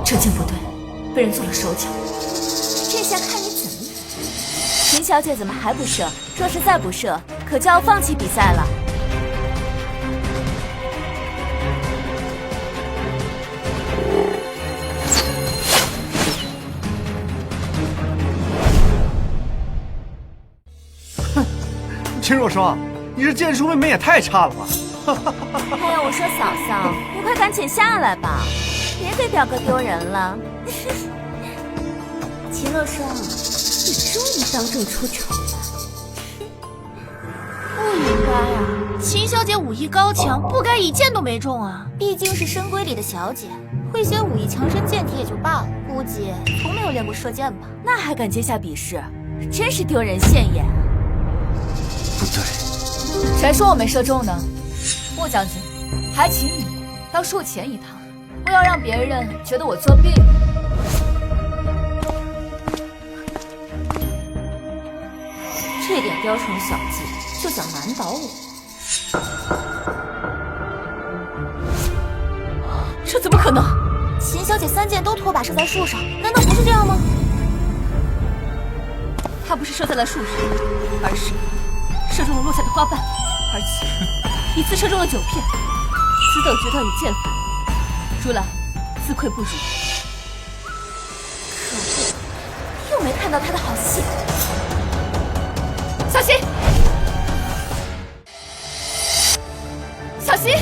这劲不对，被人做了手脚。这下看你怎么赢！秦小姐怎么还不射？若是再不射，可就要放弃比赛了。哼，秦若霜，你这剑术妹妹也太差了吧！哎呀，我说嫂嫂，你快赶紧下来吧，别给表哥丢人了。秦若霜，你终于当众出丑了。不应该啊，秦小姐武艺高强，不该一箭都没中啊。毕竟是深闺里的小姐，会些武艺强身健体也就罢了，估计从没有练过射箭吧？那还敢接下比试？真是丢人现眼。不对，谁说我没射中呢？穆将军，还请你到术前一趟，不要让别人觉得我作弊了。这点雕虫小技就想难倒我？这怎么可能？秦小姐3箭都拖把射在树上，难道不是这样吗？他不是射在了树上，而是射中了落下的花瓣，而且一次射中了9片。此等决断与剑法，如兰自愧不如。可恶，又没看到他的好戏。小心！小心！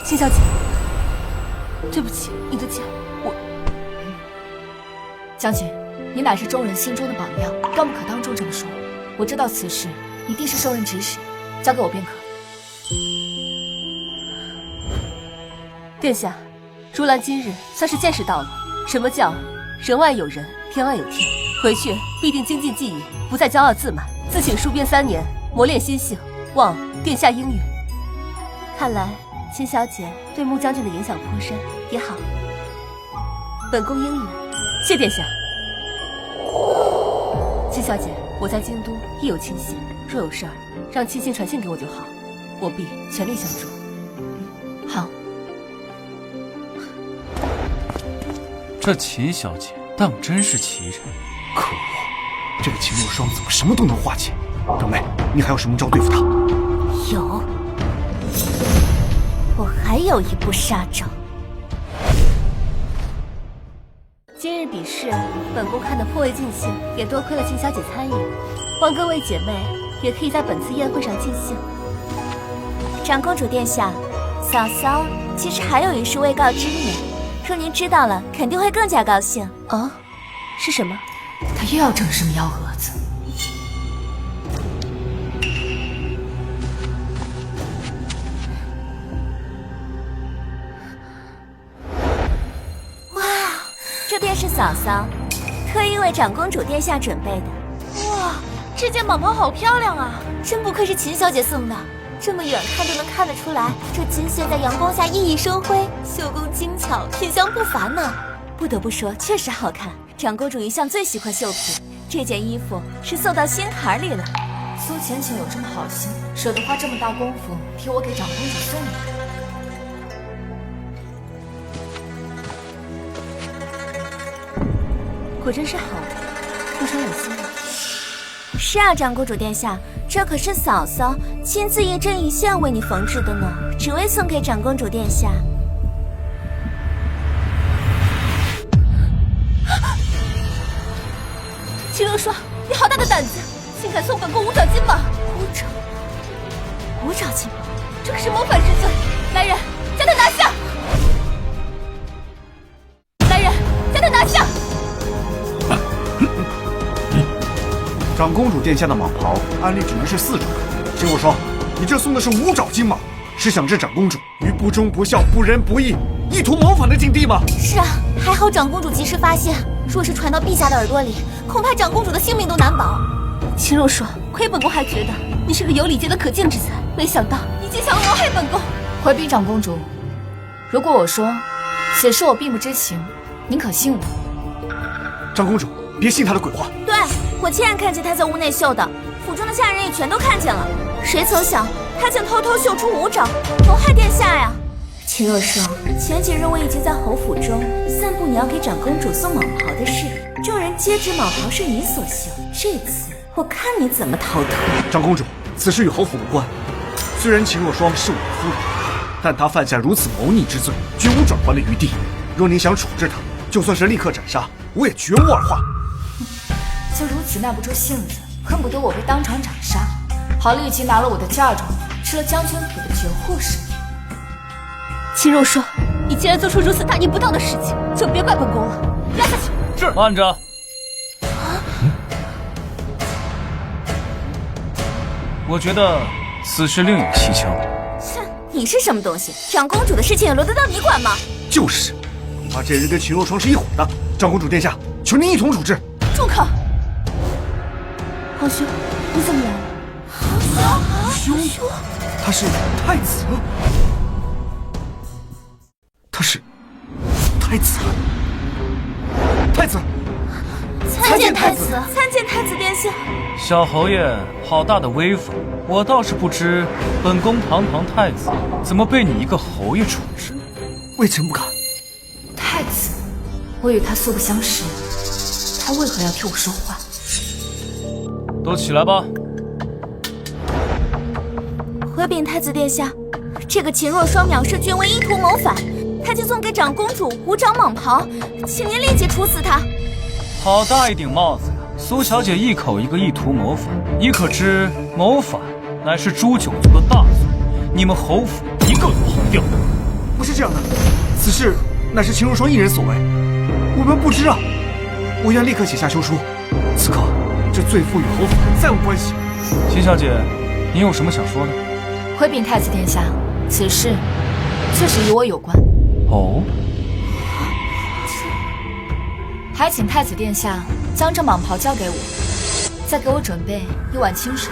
秦小姐，对不起，你的剑，我……将军，你乃是众人心中的榜样，更不可当众这么说。我知道此事一定是受人指使，交给我便可。殿下，如兰今日算是见识到了什么叫人外有人，天外有天。回去必定精进技艺，不再骄傲自满，自请戍边3年，磨练心性，望殿下应允。看来秦小姐对穆将军的影响颇深，也好，本宫应允，谢殿下。秦小姐，我在京都亦有亲信，若有事儿，让亲信传信给我就好，我必全力相助。好。这秦小姐当真是奇人，可恶，这个秦若霜怎么什么都能化解？长妹，你还有什么招对付她？有，我还有一步杀招。今日比试，本宫看得颇为尽兴，也多亏了秦小姐参与，望各位姐妹也可以在本次宴会上尽兴。长公主殿下，嫂嫂其实还有一事未告知你，若您知道了，肯定会更加高兴。啊？是什么？他又要整什么幺蛾子？哇，这便是嫂嫂特意为长公主殿下准备的。哇，这件蟒袍好漂亮啊！真不愧是秦小姐送的，这么远看就能看得出来，这金线在阳光下熠熠生辉，绣工精巧，品香不凡呢。不得不说，确实好看。长公主一向最喜欢绣品，这件衣服是送到心坎里了。苏浅浅有这么好心，舍得花这么大功夫替我给长公主送的。果真是好的，非常有心意。是啊，长公主殿下，这可是嫂嫂亲自一针一线为你缝制的呢，只为送给长公主殿下。秦若霜，你好大的胆子，竟敢送本宫5爪金蟒！五爪金蟒，这可是谋反之罪！来人，将他拿下！来人，将他拿下！长公主殿下的蟒袍，按理只能是4爪。秦若霜，你这送的是5爪金蟒，是想置长公主于不忠不孝、不仁不义、意图谋反的境地吗？是啊，还好长公主及时发现，若是传到陛下的耳朵里，恐怕长公主的性命都难保。秦若霜，亏本宫还觉得你是个有礼节的可敬之才，没想到你竟想谋害本宫！回禀长公主，如果我说此事我并不知情，您可信我？长公主，别信她的鬼话。对，我亲眼看见她在屋内绣的，府中的下人也全都看见了。谁曾想，她竟偷偷绣出5爪，谋害殿下呀！秦若霜，前几日我已经在侯府中散布你要给长公主送蟒袍的事，众人皆知蟒袍是你所绣，这次我看你怎么逃脱。长公主，此事与侯府无关。虽然秦若霜是我的夫人，但她犯下如此谋逆之罪，绝无转圜的余地。若您想处置她，就算是立刻斩杀，我也绝无二话。就如此耐不住性子，恨不得我被当场斩杀，好立即拿了我的嫁妆，吃了将军府的绝户似的。秦若霜，你既然做出如此大逆不道的事情，就别怪本宫了。压下去。是。慢着。我觉得此事另有蹊跷。切，你是什么东西？长公主的事情也轮得到你管吗？就是，恐怕这人跟秦若霜是一伙的。长公主殿下，求您一同处置。住口！皇兄，你怎么来了？皇兄，他是太子。他是太子。太子，参见太子，参见太子殿下。小侯爷，好大的威风！我倒是不知，本宫堂堂太子怎么被你一个侯爷处置？微臣不敢。太子，我与他素不相识，他为何要替我说话？都起来吧。回禀太子殿下，这个秦若霜藐视君威，意图谋反，他竟送给长公主5掌蟒袍，请您立即处死他。好大一顶帽子呀！苏小姐一口一个意图谋反，你可知谋反乃是诛九族的大罪，你们侯府一个都跑不掉。不是这样的，此事乃是秦若霜一人所为，我们不知啊。我愿立刻写下休书。此刻，这罪妇与侯府再无关系。秦小姐，你有什么想说的？回禀太子殿下，此事确实与我有关。哦。还请太子殿下将这蟒袍交给我，再给我准备一碗清水。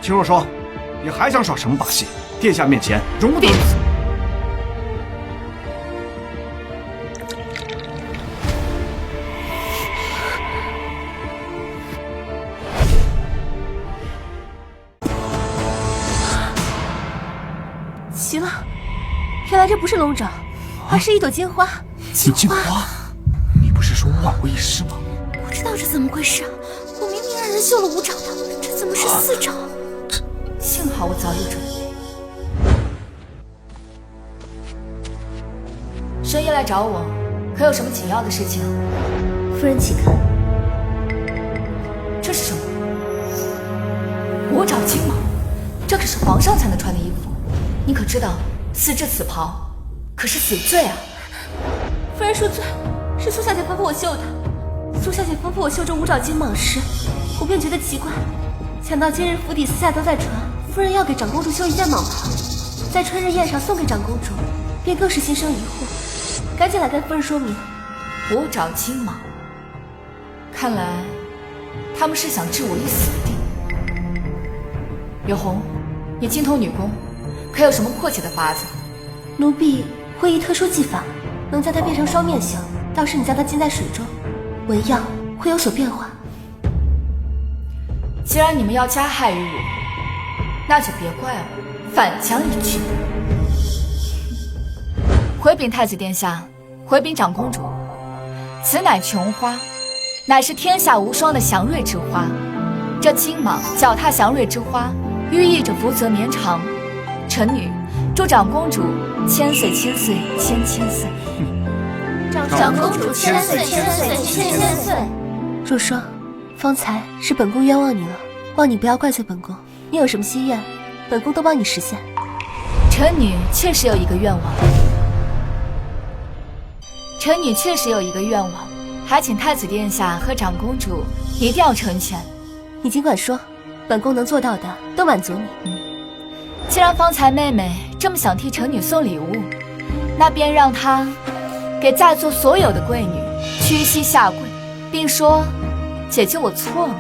秦若霜，你还想耍什么把戏？殿下面前容不得如此。奇了，原来这不是龙爪，而是一朵金花。金花，你不是说万无一失吗？不知道是怎么回事，我明明让人绣了5爪的，这怎么是4爪？幸好我早有准备。深夜来找我，可有什么紧要的事情？夫人请看，这是什么？5爪金蟒，这可是皇上才能穿的衣服。你可知道，私制此袍可是死罪啊！夫人恕罪，是苏小姐吩咐我绣的。苏小姐吩咐我绣这5爪金蟒时，我便觉得奇怪，想到今日府邸私下都在传，夫人要给长公主绣一件蟒袍，在春日宴上送给长公主，便更是心生疑惑，赶紧来跟夫人说明。5爪金蟒，看来他们是想置我于死地。柳红，你精通女工，可有什么破解的法子？奴婢会一特殊技法，能将它变成双面形。到时你将它浸在水中，纹样会有所变化。既然你们要加害于我，那就别怪我反将一军。回禀太子殿下，回禀长公主，此乃琼花，乃是天下无双的祥瑞之花。这金蟒脚踏祥瑞之花，寓意着福泽绵长。臣女祝长公主千岁千岁千岁。长公主千岁千岁千岁。若霜，方才是本宫冤枉你了，望你不要怪罪本宫。你有什么心愿，本宫都帮你实现。臣女确实有一个愿望，还请太子殿下和长公主一定要成全。你尽管说，本宫能做到的都满足你。既然方才妹妹这么想替臣女送礼物，那便让她给在座所有的贵女屈膝下跪，并说：“姐姐，我错了。”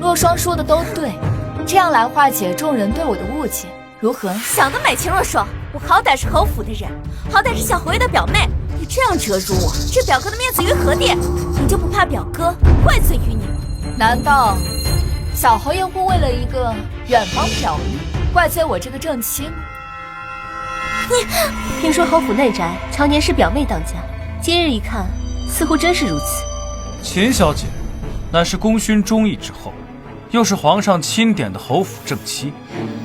若霜说的都对，这样来化解众人对我的误解，如何？想得美，秦若霜！我好歹是侯府的人，好歹是小侯爷的表妹，你这样折辱我，这表哥的面子于何地？你就不怕表哥怪罪于你吗？难道小侯爷会为了一个远房表妹怪罪我这个正妻吗？听说侯府内宅常年是表妹当家，今日一看，似乎真是如此。秦小姐乃是功勋忠义之后，又是皇上钦点的侯府正妻，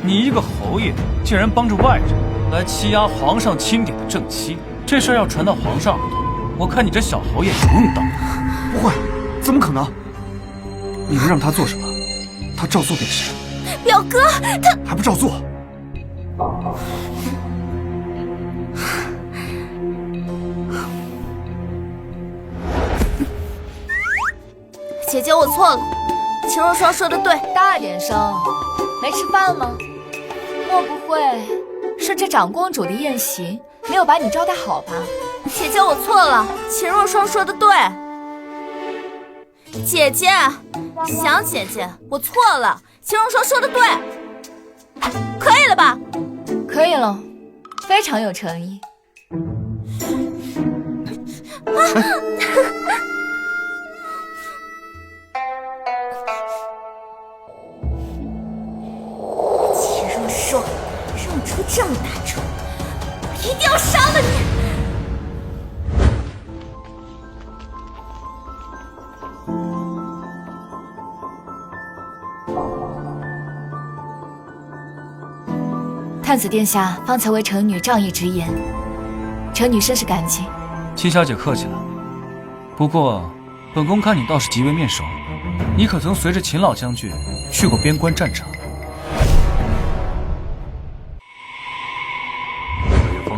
你一个侯爷竟然帮着外人来欺压皇上钦点的正妻，这事要传到皇上耳朵，我看你这小侯爷有用当。不会，怎么可能？你能让他做什么，他照做便是。表哥，他还不照做？姐姐，我错了。秦若霜说的对，大点声，没吃饭吗？莫不会是这长公主的宴席没有把你招待好吧？姐姐，我错了。秦若霜说的对。姐姐，想姐姐，我错了。秦若霜说的对，可以了吧？可以了，非常有诚意。秦若霜，让你出这么大仇，我一定要杀了你！太子殿下方才为臣女仗义直言，臣女甚是感激。七小姐客气了。不过，本宫看你倒是极为面熟，你可曾随着秦老将军去过边关战场？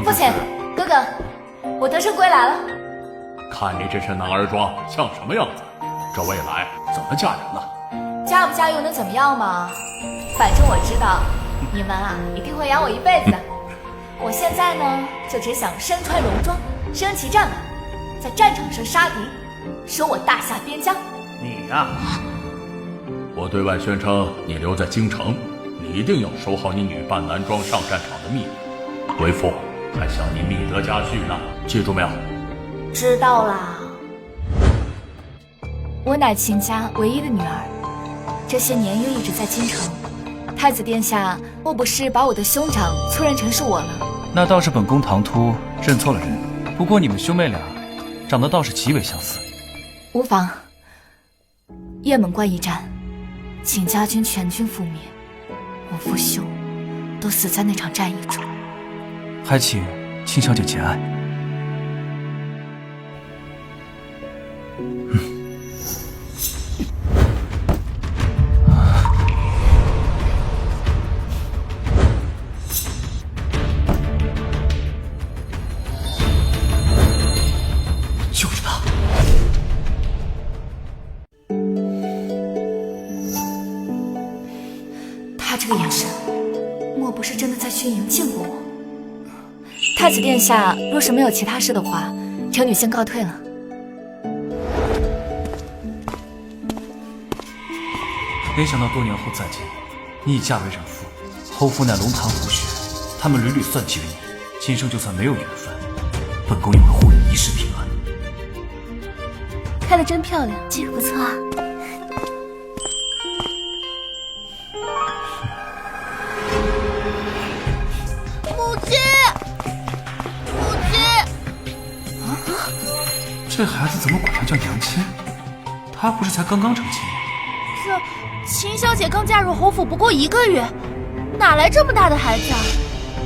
父亲，哥哥，我得胜归来了。看你这身男儿装，像什么样子？这未来怎么嫁人了？嫁不嫁又能怎么样嘛？反正我知道，你们啊一定会养我一辈子的。我现在呢，就只想身穿戎装，升骑战马，在战场上杀敌，守我大夏边疆。你呀，我对外宣称你留在京城，你一定要守好你女扮男装上战场的秘密。为父还想你觅得佳婿呢，记住没有？知道啦。我乃秦家唯一的女儿，这些年又一直在京城。太子殿下莫不是把我的兄长错认成是我了？那倒是本宫唐突认错了人。不过你们兄妹俩长得倒是极为相似。无妨。雁门关一战，秦家军全军覆灭，我父兄都死在那场战役中。还请秦小姐节哀。就是他。他这个眼神，莫不是真的在军营见过我？太子殿下若是没有其他事的话，臣女先告退了。没想到多年后再见，你已嫁为人妇，侯府乃龙潭虎穴，他们屡屡算计于你，今生就算没有缘分，本宫也会护你一世平安。开得真漂亮，这个不错啊。这孩子怎么管他叫娘亲？他不是才刚刚成亲吗？这秦小姐刚嫁入侯府不过1个月，哪来这么大的孩子啊？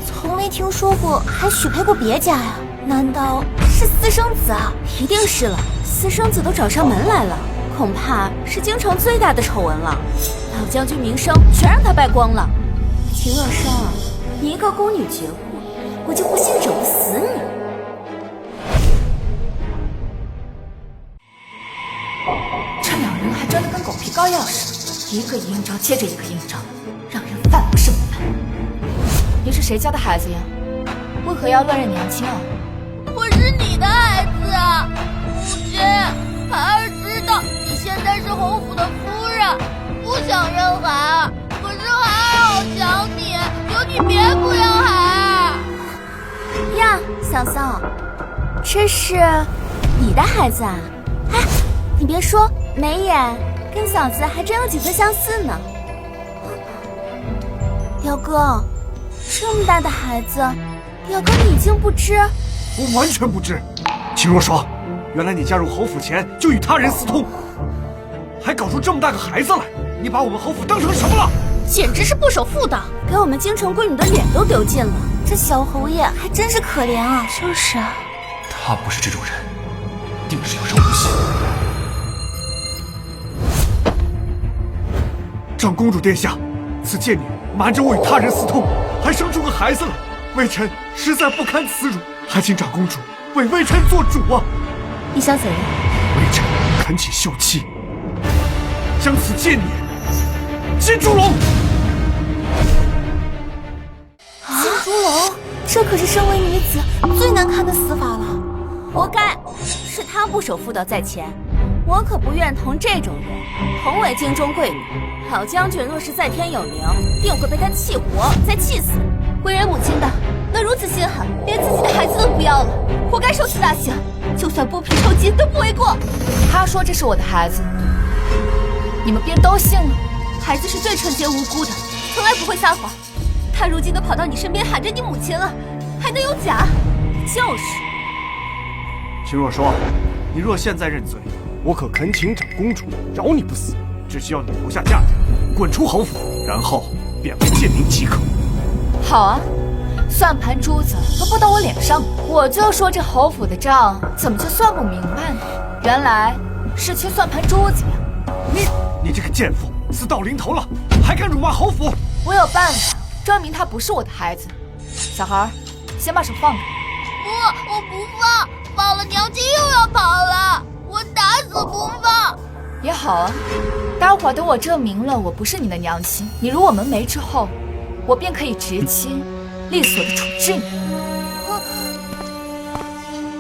从没听说过还许配过别家呀？难道是私生子啊？一定是了，私生子都找上门来了，恐怕是京城最大的丑闻了。老将军名声全让他败光了。秦若霜啊，一个宫女绝户，我就不信整不死你。这两人还真的跟狗皮膏药似的，一个阴招接着一个阴招，让人烦不胜烦。你是谁家的孩子呀？为何要乱认娘亲啊？我是你的孩子啊，母亲。孩儿知道你现在是侯府的夫人，不想认孩儿，可是孩儿好想你，求你别不要孩儿。呀，嫂嫂，这是你的孩子啊？哎，你别说，眉眼跟嫂子还真有几分相似呢。表哥，这么大的孩子，表哥你已经不知？我完全不知。秦若霜，原来你嫁入侯府前就与他人私通，还搞出这么大个孩子来，你把我们侯府当成什么了？简直是不守妇道，给我们京城闺女的脸都丢尽了。这小侯爷还真是可怜啊。就是啊，他不是这种人，定是要上诬陷。长公主殿下，此贱女瞒着我与他人私通，还生出个孩子了，微臣实在不堪耻辱，还请长公主为微臣做主啊！你想怎样？微臣恳请休妻，将此贱女进猪笼。进猪笼，这可是身为女子最难看的死法了。活该，是他不守妇道在前，我可不愿同这种人同为京中贵女。老将军若是在天有灵，定会被他气活，再气死。为人母亲的，能如此心狠，连自己的孩子都不要了，活该受此大刑。就算剥皮抽筋都不为过。他说这是我的孩子，你们便都信了？孩子是最纯洁无辜的，从来不会撒谎。他如今都跑到你身边喊着你母亲了，还能有假？就是。秦若霜，你若现在认罪，我可恳请长公主饶你不死，只需要你留下嫁妆，滚出侯府，然后便为贱民即可。好啊，算盘珠子都拨到我脸上，我就说这侯府的账怎么就算不明白呢？原来是缺算盘珠子呀！你这个贱妇，死到临头了，还敢辱骂侯府？我有办法证明他不是我的孩子。小孩，先把手放开。我不放，放了娘亲又要跑了，我打死不放。也好啊，待会儿等我证明了我不是你的娘亲，你入我门楣之后，我便可以直接利索的处置你。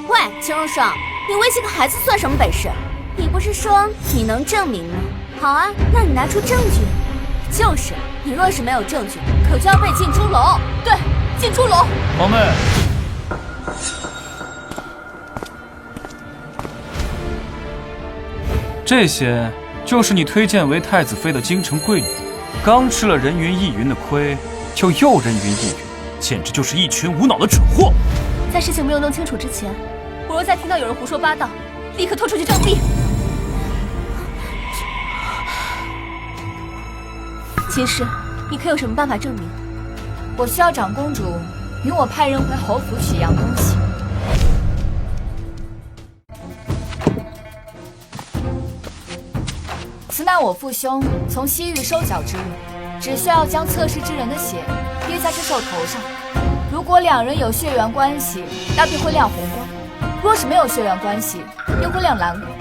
喂，秦若霜，你威胁个孩子算什么本事？你不是说你能证明吗？好啊，那你拿出证据。就是，你若是没有证据，可就要被进猪笼。对，进猪笼。皇妹，这些就是你推荐为太子妃的京城贵女，刚吃了人云亦云的亏，就又人云亦云，简直就是一群无脑的蠢货。在事情没有弄清楚之前，我若再听到有人胡说八道，立刻拖出去杖毙。秦氏，你可有什么办法证明？我需要长公主允我派人回侯府取一样东西。此乃我父兄从西域收缴之物，只需要将测试之人的血滴在这兽头上。如果两人有血缘关系，那便会亮红光；若是没有血缘关系，便会亮蓝光。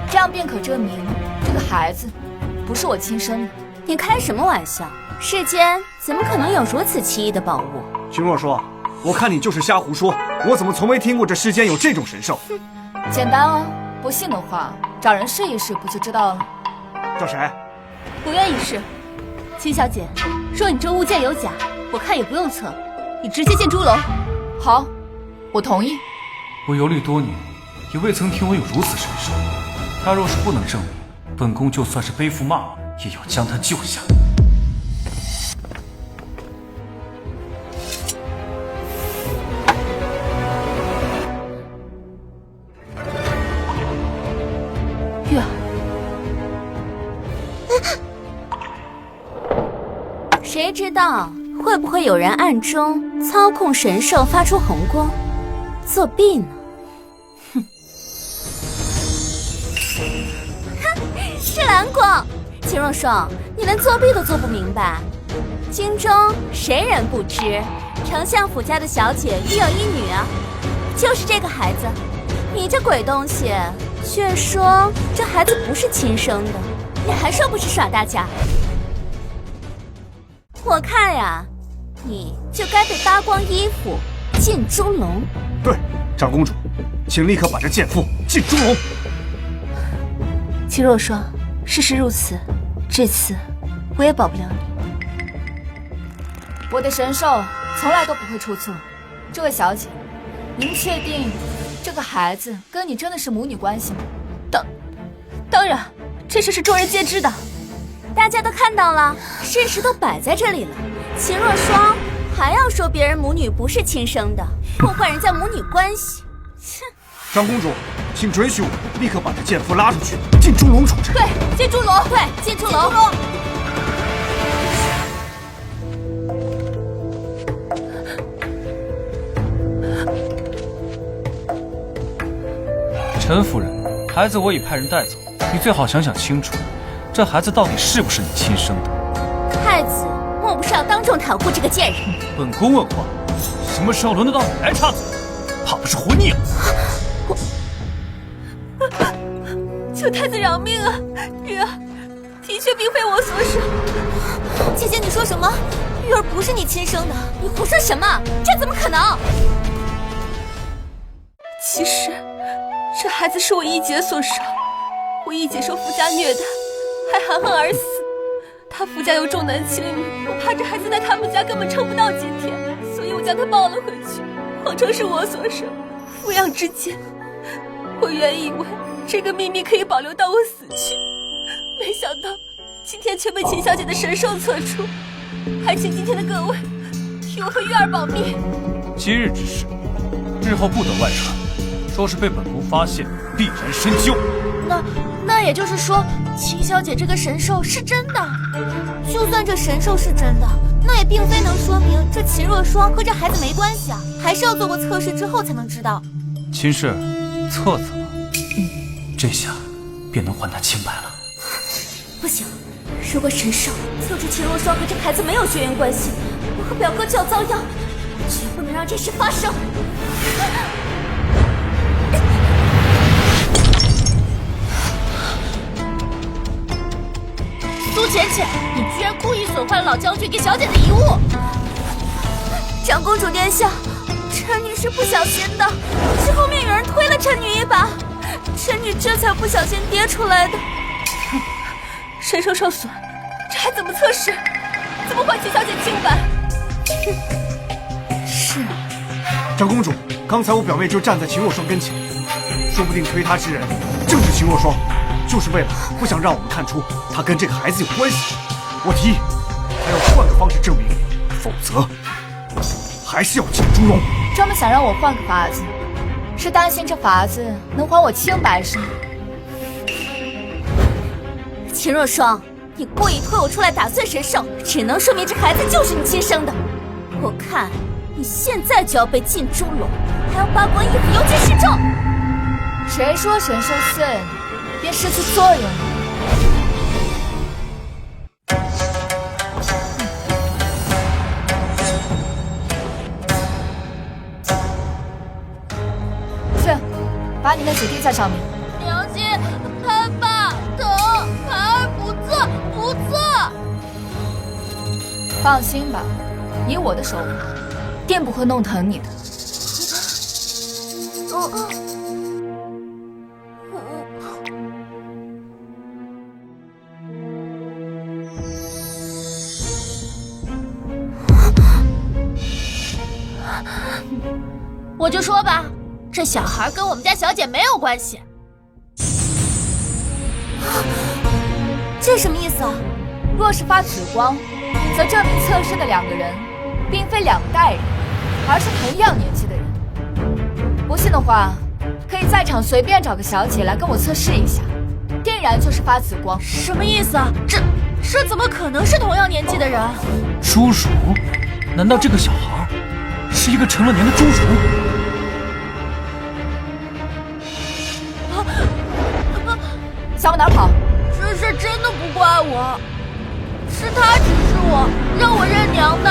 这样便可证明这个孩子不是我亲生的。你开什么玩笑？世间怎么可能有如此奇异的宝物？秦若霜，我看你就是瞎胡说，我怎么从没听过这世间有这种神兽？简单啊，不信的话，找人试一试不就知道了？找谁？不愿意试。秦小姐，若你这物件有假，我看也不用测，你直接进猪笼。好，我同意。我游历多年，也未曾听闻有如此神兽。他若是不能证明，本宫就算是背负骂名，也要将他救下。月儿，谁知道会不会有人暗中操控神兽发出红光，作弊呢？哼！是蓝光。秦若霜，你连作弊都做不明白。京中谁人不知，丞相府家的小姐育有一女啊，就是这个孩子。你这鬼东西，却说这孩子不是亲生的，你还说不是耍大家？我看呀，你就该被扒光衣服进猪笼。对，长公主，请立刻把这贱妇进猪笼。秦若霜，事实如此，至此我也保不了你。我的神兽从来都不会出错。这位小姐，您确定这个孩子跟你真的是母女关系吗？当然，这事是众人皆知的，大家都看到了，事实都摆在这里了。秦若霜还要说别人母女不是亲生的，破坏人家母女关系。切！长公主，请准许我立刻把这贱妇拉出去，进猪笼处置。对，进猪笼，对，进猪笼。陈夫人，孩子我已派人带走，你最好想想清楚，这孩子到底是不是你亲生的？要当众袒护这个贱人。本宫问话，什么时候轮得到你来插嘴？怕不是活腻了？求太子饶命啊！玉儿，的确并非我所生。姐姐，你说什么？玉儿不是你亲生的，你胡说什么？这怎么可能？其实，这孩子是我一姐所生。我一姐受夫家虐待，还含恨而死。她夫家又重男轻女，我怕这孩子在他们家根本撑不到几天，所以我将他抱了回去，谎称是我所生。抚养之间，我原以为这个秘密可以保留到我死去，没想到今天却被秦小姐的神兽测出。还请今天的各位替我和玉儿保密。今日之事，日后不得外传。若是被本宫发现，必然深究。那也就是说，秦小姐这个神兽是真的。就算这神兽是真的，那也并非能说明这秦若霜和这孩子没关系啊，还是要做过测试之后才能知道。秦氏，测测吧，这下便能还他清白了。不行，如果神兽测出秦若霜和这孩子没有血缘关系，我和表哥就要遭殃，绝不能让这事发生。苏浅浅，你居然故意损坏了老将军给小姐的遗物！长公主殿下，臣女是不小心的，是后面有人推了臣女一把，臣女这才不小心跌出来的。神兽受损，这还怎么测试？怎么还秦小姐清白？是啊，长公主，刚才我表妹就站在秦若霜跟前，说不定推她之人正是秦若霜，就是为了不想让我们看出她跟这个孩子有关系。我提议，她要换个方式证明，否则还是要请朱荣。这么想让我换个法子，是担心这法子能还我清白是吗？秦若霜，你故意推我出来打碎神兽，只能说明这孩子就是你亲生的。我看你现在就要被禁猪笼，还要扒光衣服游街示众。谁说神兽碎了便失去作用了？去，把你那血滴在上面。娘亲，太爸疼，孩儿不测，不测。放心吧，以我的手法，定不会弄疼你的。我就说吧，这小孩跟我们家小姐没有关系。这什么意思啊？若是发紫光，则证明测试的两个人并非两代人，而是同样年纪的人。不信的话，可以在场随便找个小姐来跟我测试一下，定然就是发紫光。什么意思啊？这怎么可能是同样年纪的人？侏儒？难道这个小孩是一个成了年的侏儒？想往哪儿跑？这事真的不怪我，是他指示我，让我认娘的。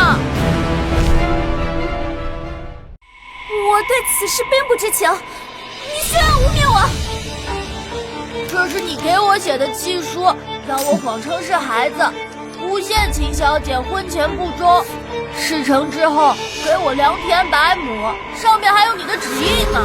我对此事并不知情，你休要污蔑我！这是你给我写的契书，让我谎称是孩子，诬陷秦小姐婚前不忠。事成之后给我良田百亩，上面还有你的旨意呢。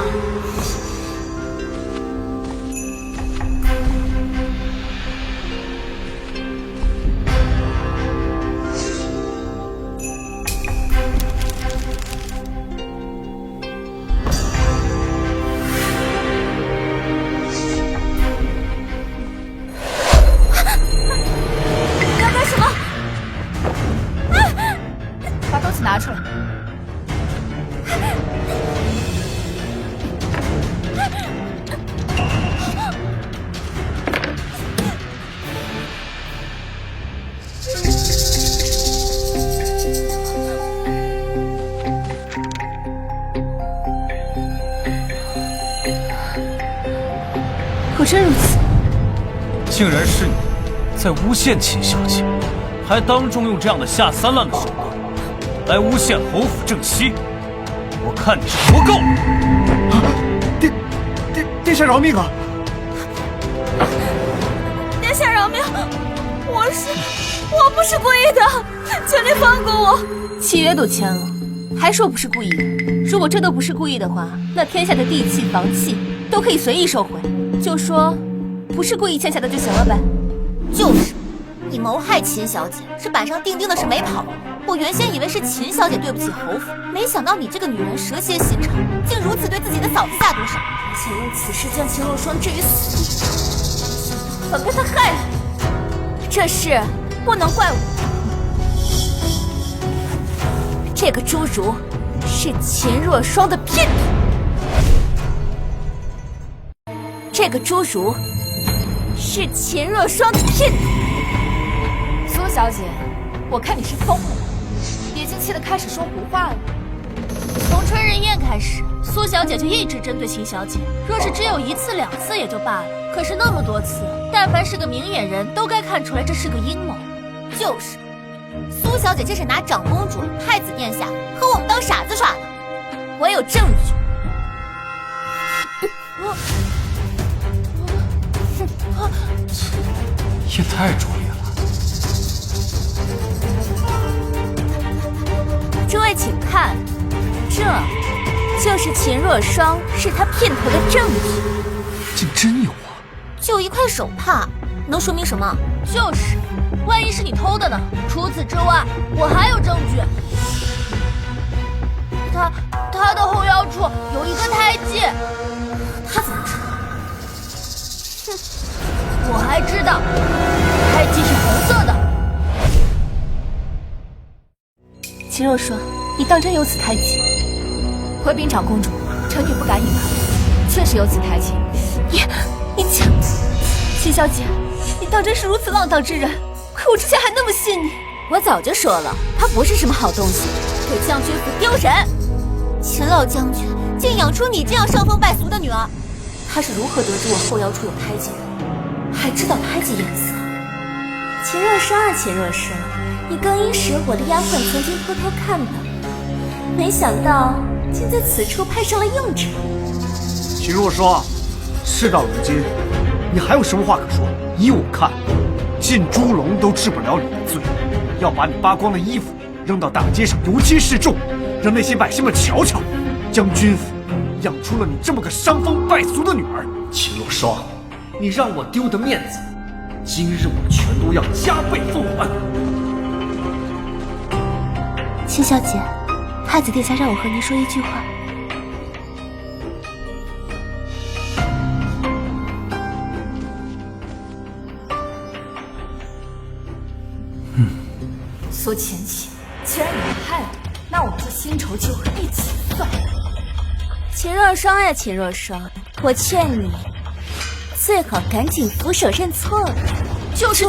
拿出来。果真如此，竟然是你在诬陷秦小姐，还当众用这样的下三滥的手段来诬陷侯府正妻，我看你是活够了！殿下饶命啊！殿下饶命！我不是故意的，求你放过我。契约都签了，还说不是故意的。如果真的不是故意的话，那天下的地契、房契都可以随意收回，就说不是故意签下的就行了呗。就是，你谋害秦小姐是板上钉钉的事没跑。我原先以为是秦小姐对不起侯府，没想到你这个女人蛇蝎心肠，竟如此对自己的嫂子下毒手，而且用此事将秦若霜置于死地，反被她害了。这事不能怪我，这个侏儒是秦若霜的姘头，这个侏儒是秦若霜的姘头。苏小姐，我看你是疯了，已经气得开始说胡话了。从春日宴开始，苏小姐就一直针对秦小姐，若是只有1次2次也就罢了，可是那么多次，但凡是个明眼人都该看出来这是个阴谋。就是，苏小姐这是拿长公主、太子殿下和我们当傻子耍呢。我有证据。也太拙劣了。诸位请看，这就是秦若霜是她姘头的证据。竟真有啊！就一块手帕，能说明什么？就是，万一是你偷的呢？除此之外，我还有证据。他的后腰处有一个胎记。他怎么知道？我还知道，胎记是红色的。秦若霜，你当真有此胎记？回禀长公主，臣女不敢隐瞒，确实有此胎记。你讲，秦小姐，你当真是如此浪荡之人？可我之前还那么信你。我早就说了，他不是什么好东西，对将军府丢人。秦老将军竟养出你这样伤风败俗的女儿，他是如何得知我后腰处有胎记的？还知道胎记颜色？秦若霜啊，秦若霜，你更衣时我的丫鬟曾经偷偷看到，没想到竟在此处派上了用场。秦若霜，事到如今，你还有什么话可说？依我看，进猪笼都治不了你的罪，要把你扒光的衣服扔到大街上，油漆示众，让那些百姓们瞧瞧，将军府养出了你这么个伤风败俗的女儿。秦若霜，你让我丢的面子，今日我全都要加倍奉还。秦小姐，太子殿下让我和您说一句话。苏浅浅，既然你们害了我，那我们就新仇旧恨一起算。秦若霜呀，秦若霜，我劝你最好赶紧俯首认错了。就是，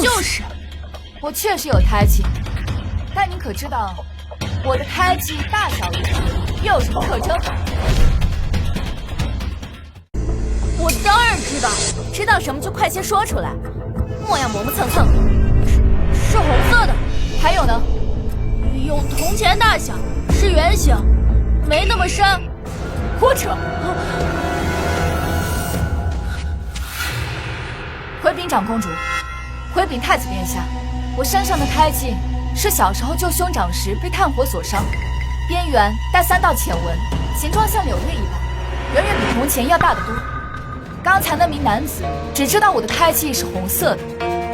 我确实有胎记，但你可知道我的胎记大小如何，又有什么特征？我当然知道，知道什么就快些说出来，莫要磨磨蹭蹭。是红色的。还有呢？有铜钱大小，是圆形，没那么深。胡扯！回禀长公主，回禀太子殿下，我身上的胎记是小时候救兄长时被炭火所伤，边缘带3道浅纹，形状像柳叶一般，远远比铜钱要大得多。刚才那名男子只知道我的胎记是红色的，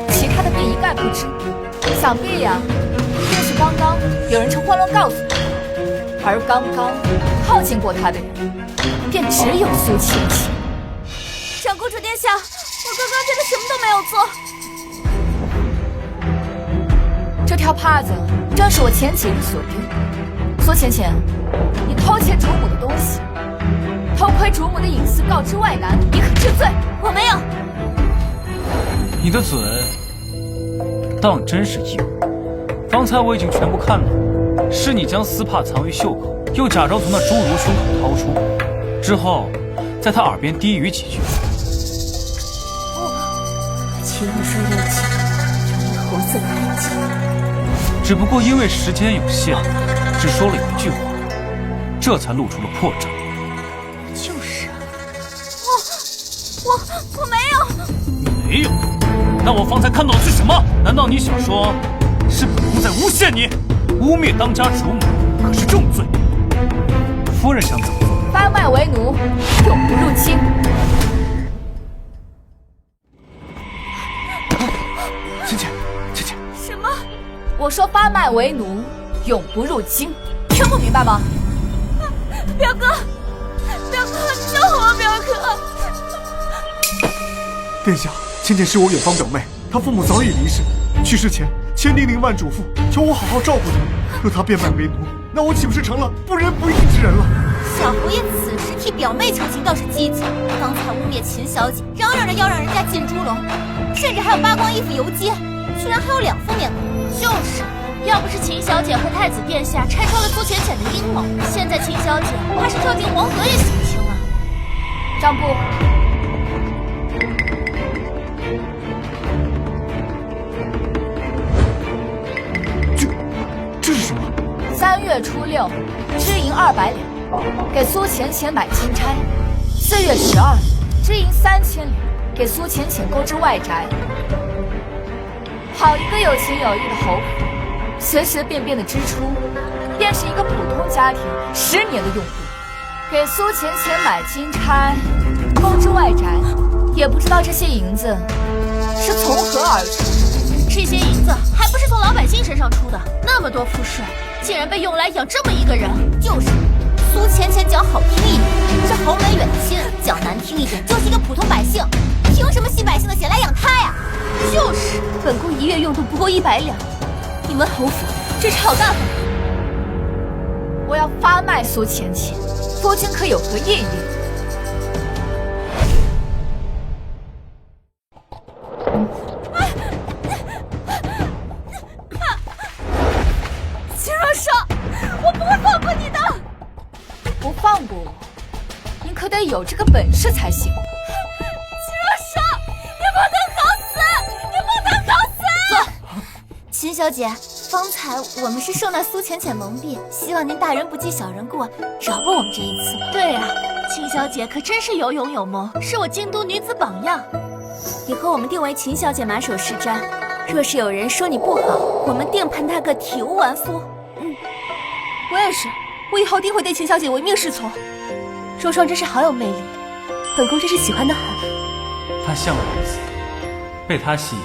其他的便一概不知。想必呀，便是刚刚有人趁慌乱告诉他，而刚刚靠近过他的人，便只有苏浅浅。长公主殿下，我刚刚真的什么都没有做。这条帕子正是我前几日所丢。苏浅浅，你偷窃主母的东西，偷窥主母的隐私，告知外男，你可治罪？我没有。你的嘴当真是硬。方才我已经全部看到，是你将丝帕藏于袖口，又假装从那侏儒胸口掏出，之后在他耳边低语几句。秦若霜要紧，有一红色胎记，只不过因为时间有限，只说了一句话，这才露出了破绽。就是啊，我没有。你没有？那我方才看到的是什么？难道你想说，是本宫在诬陷你？污蔑当家主母可是重罪。夫人想怎么做？发卖为奴，永不入京。芊芊，什么？我说发卖为奴，永不入京，听不明白吗？表哥，救我！表哥，殿下，芊芊是我远方表妹，她父母早已离世，去世前千叮咛万嘱咐，求我好好照顾她。若她变卖为奴，那我岂不是成了不仁不义之人了？小侯爷此时替表妹求情倒是积极，刚才污蔑秦小姐，嚷嚷着要让人家进猪笼，甚至还有扒光衣服游街，居然还有2副面孔。就是，要不是秦小姐和太子殿下拆穿了苏浅浅的阴谋，现在秦小姐怕是跳进黄河也洗不清了。张布，这是什么？3月初6，支银200两，给苏浅浅买金钗；4月12，支银3000两，给苏浅浅购置外宅。好一个有情有义的侯府，随随便便的支出，便是一个普通家庭10年的用度。给苏浅浅买金钗，购置外宅，也不知道这些银子是从何而出。这些银子还不是从老百姓身上出的，那么多赋税，竟然被用来养这么一个人。就是，苏浅浅讲好听一点是侯门远亲，讲难听一点就是一个普通百姓，凭什么吸百姓的血来养他呀？就是，本宫1月用度不够100两，你们侯府真是好大方。我要发卖苏浅浅，夫君可有何异议？秦若霜，我不会放过你的。不放过我，你可得有这个本事才行。秦若霜，你不能搞死，你不能搞死！坐，秦小姐，方才我们是受那苏浅浅蒙蔽，希望您大人不计小人过，饶过我们这一次。对啊，秦小姐可真是有勇有谋，是我京都女子榜样。以后我们定为秦小姐马首是瞻，若是有人说你不好，我们定喷他个体无完肤。我也是，我以后定会对秦小姐唯命是从。若霜真是好有魅力，本宫真是喜欢的很。她像如此，被她吸引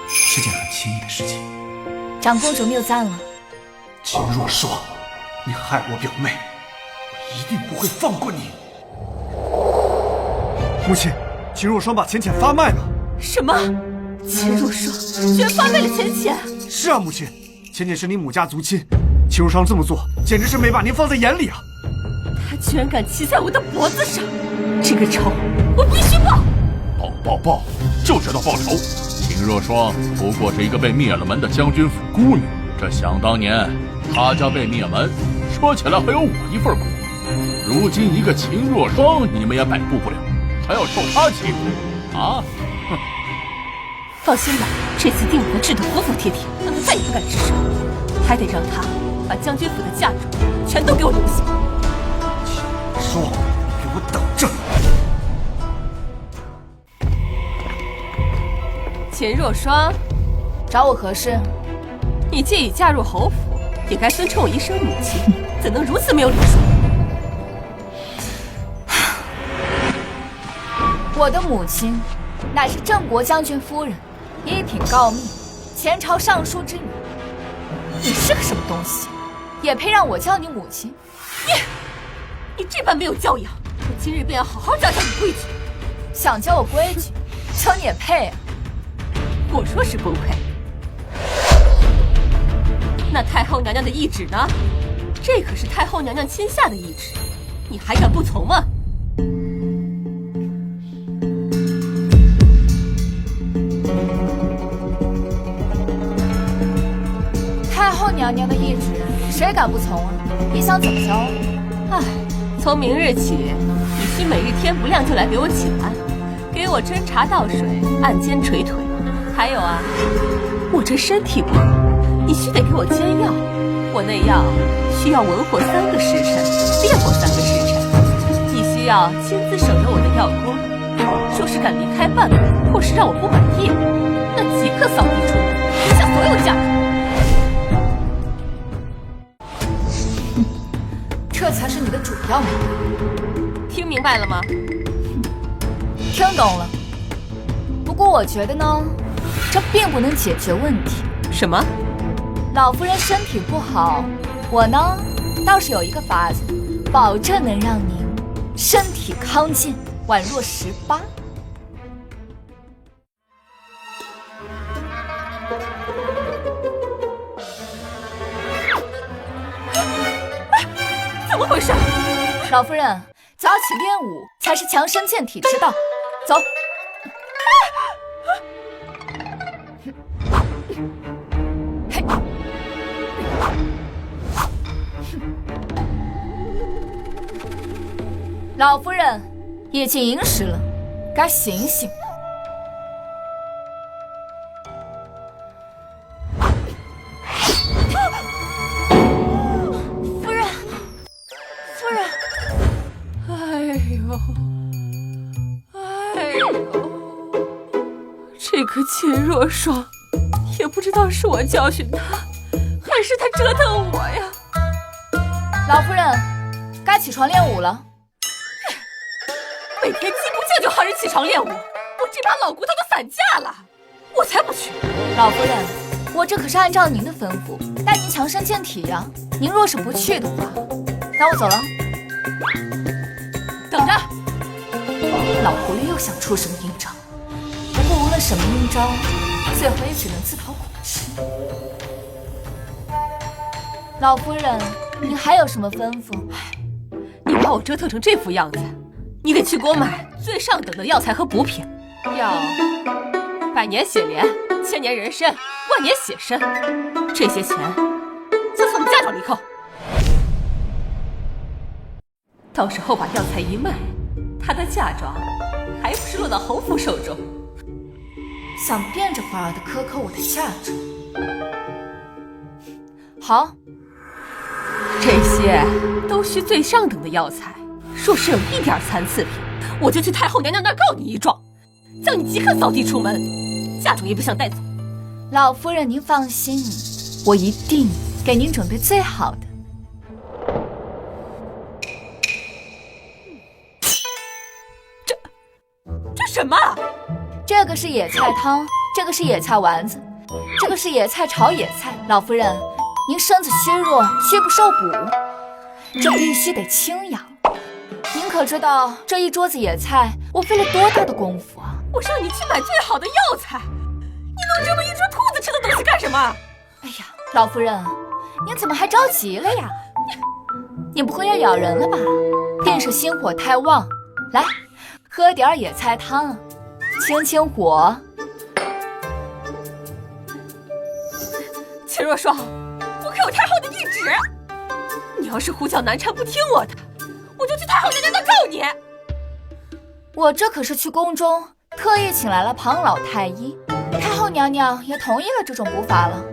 是件很轻易的事情。长公主谬赞了。秦若霜，你害我表妹，我一定不会放过你。母亲，秦若霜把浅浅发卖了。什么？秦若霜居然发卖了浅浅？是啊，母亲，浅浅是你母家族亲，秦若霜这么做简直是没把您放在眼里啊！他居然敢骑在我的脖子上，这个仇我必须报！报，就知道报仇！秦若霜不过是一个被灭了门的将军府姑女，这想当年她家被灭门，说起来还有我一份苦。如今一个秦若霜你们也摆布不了，还要受她欺负啊！哼！放心吧，这次定给他治得服服帖帖，让他再也不敢吱声，还得让他把将军府的嫁妆全都给我留下。说，给我等着！秦若霜，找我何事？你既已嫁入侯府，也该尊称我一声母亲，怎能如此没有礼数？我的母亲乃是郑国将军夫人，一品诰命，前朝尚书之女。你是个什么东西，也配让我叫你母亲？你这般没有教养，我今日便要好好教教你规矩。想教我规矩，就你也配啊？我说是不配。那太后娘娘的懿旨呢？这可是太后娘娘亲下的懿旨，你还敢不从吗？太后娘娘的懿旨，谁敢不从啊？你想怎么教？唉，从明日起，你需每日天不亮就来给我请安，给我斟茶倒水，按肩捶腿。还有啊，我这身体不好，你须得给我煎药，我那药需要文火3个时辰，烈火3个时辰。你需要亲自守着我的药锅，若是敢离开半步，或是让我不满意，那即刻扫地出门，留下所有价值。这才是你的主要目的。听明白了吗？听懂了。不过我觉得呢，这并不能解决问题。什么？老夫人身体不好，我呢倒是有一个法子，保证能让您身体康健，宛若18。怎么回事？老夫人，早起练武才是强身健体之道。走。嘿。老夫人，已经寅时了，该醒醒。夫人，夫人。哎呦，这个秦若霜，也不知道是我教训他，还是他折腾我呀。老夫人，该起床练武了。每天鸡不见就喊人起床练武，我这把老骨头都散架了，我才不去。老夫人，我这可是按照您的吩咐，带您强身健体呀。您若是不去的话，那我走了。等着。老狐狸又想出什么阴招，不过无论什么阴招，最后也只能自讨苦吃。老夫人，您还有什么吩咐？你把我折腾成这副样子，你得去给我买最上等的药材和补品，要100年血莲、1000年人参、10000年血参，这些钱就从你嫁妆里扣。到时候把药材一卖，他的嫁妆还不是落到侯府手中？想变着法儿的克扣我的嫁妆。好，这些都需最上等的药材，若是有一点残次品，我就去太后娘娘那儿告你一状，叫你即刻扫地出门，嫁妆也不想带走。老夫人您放心，我一定给您准备最好的。这什么？这个是野菜汤，这个是野菜丸子，这个是野菜炒野菜。老夫人，您身子虚弱，虚不受补，这必须得清养。您可知道这一桌子野菜我费了多大的功夫啊？我让你去买最好的药材，你弄这么一桌兔子吃的东西干什么？哎呀，老夫人，您怎么还着急了呀？你不会要咬人了吧？定是心火太旺。来，喝点野菜汤，清清火。秦若霜，我可有太后的懿旨，你要是胡搅蛮缠不听我的，我就去太后娘娘那告你。我这可是去宫中特意请来了庞老太医，太后娘娘也同意了这种补法了。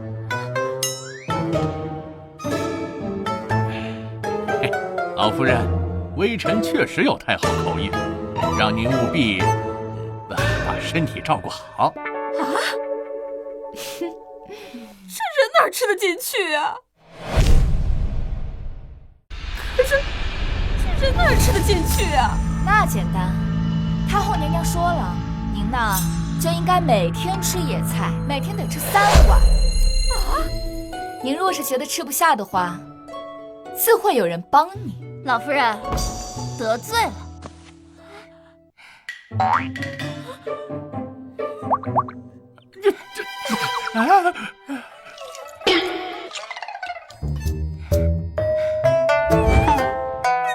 老夫人，微臣确实有太后口音，让您务必把身体照顾好。啊？这人哪吃得进去啊？可是这人哪吃得进去啊？那简单，太后娘娘说了，您呐就应该每天吃野菜，每天得吃3碗。啊？您若是觉得吃不下的话，自会有人帮你。老夫人得罪了。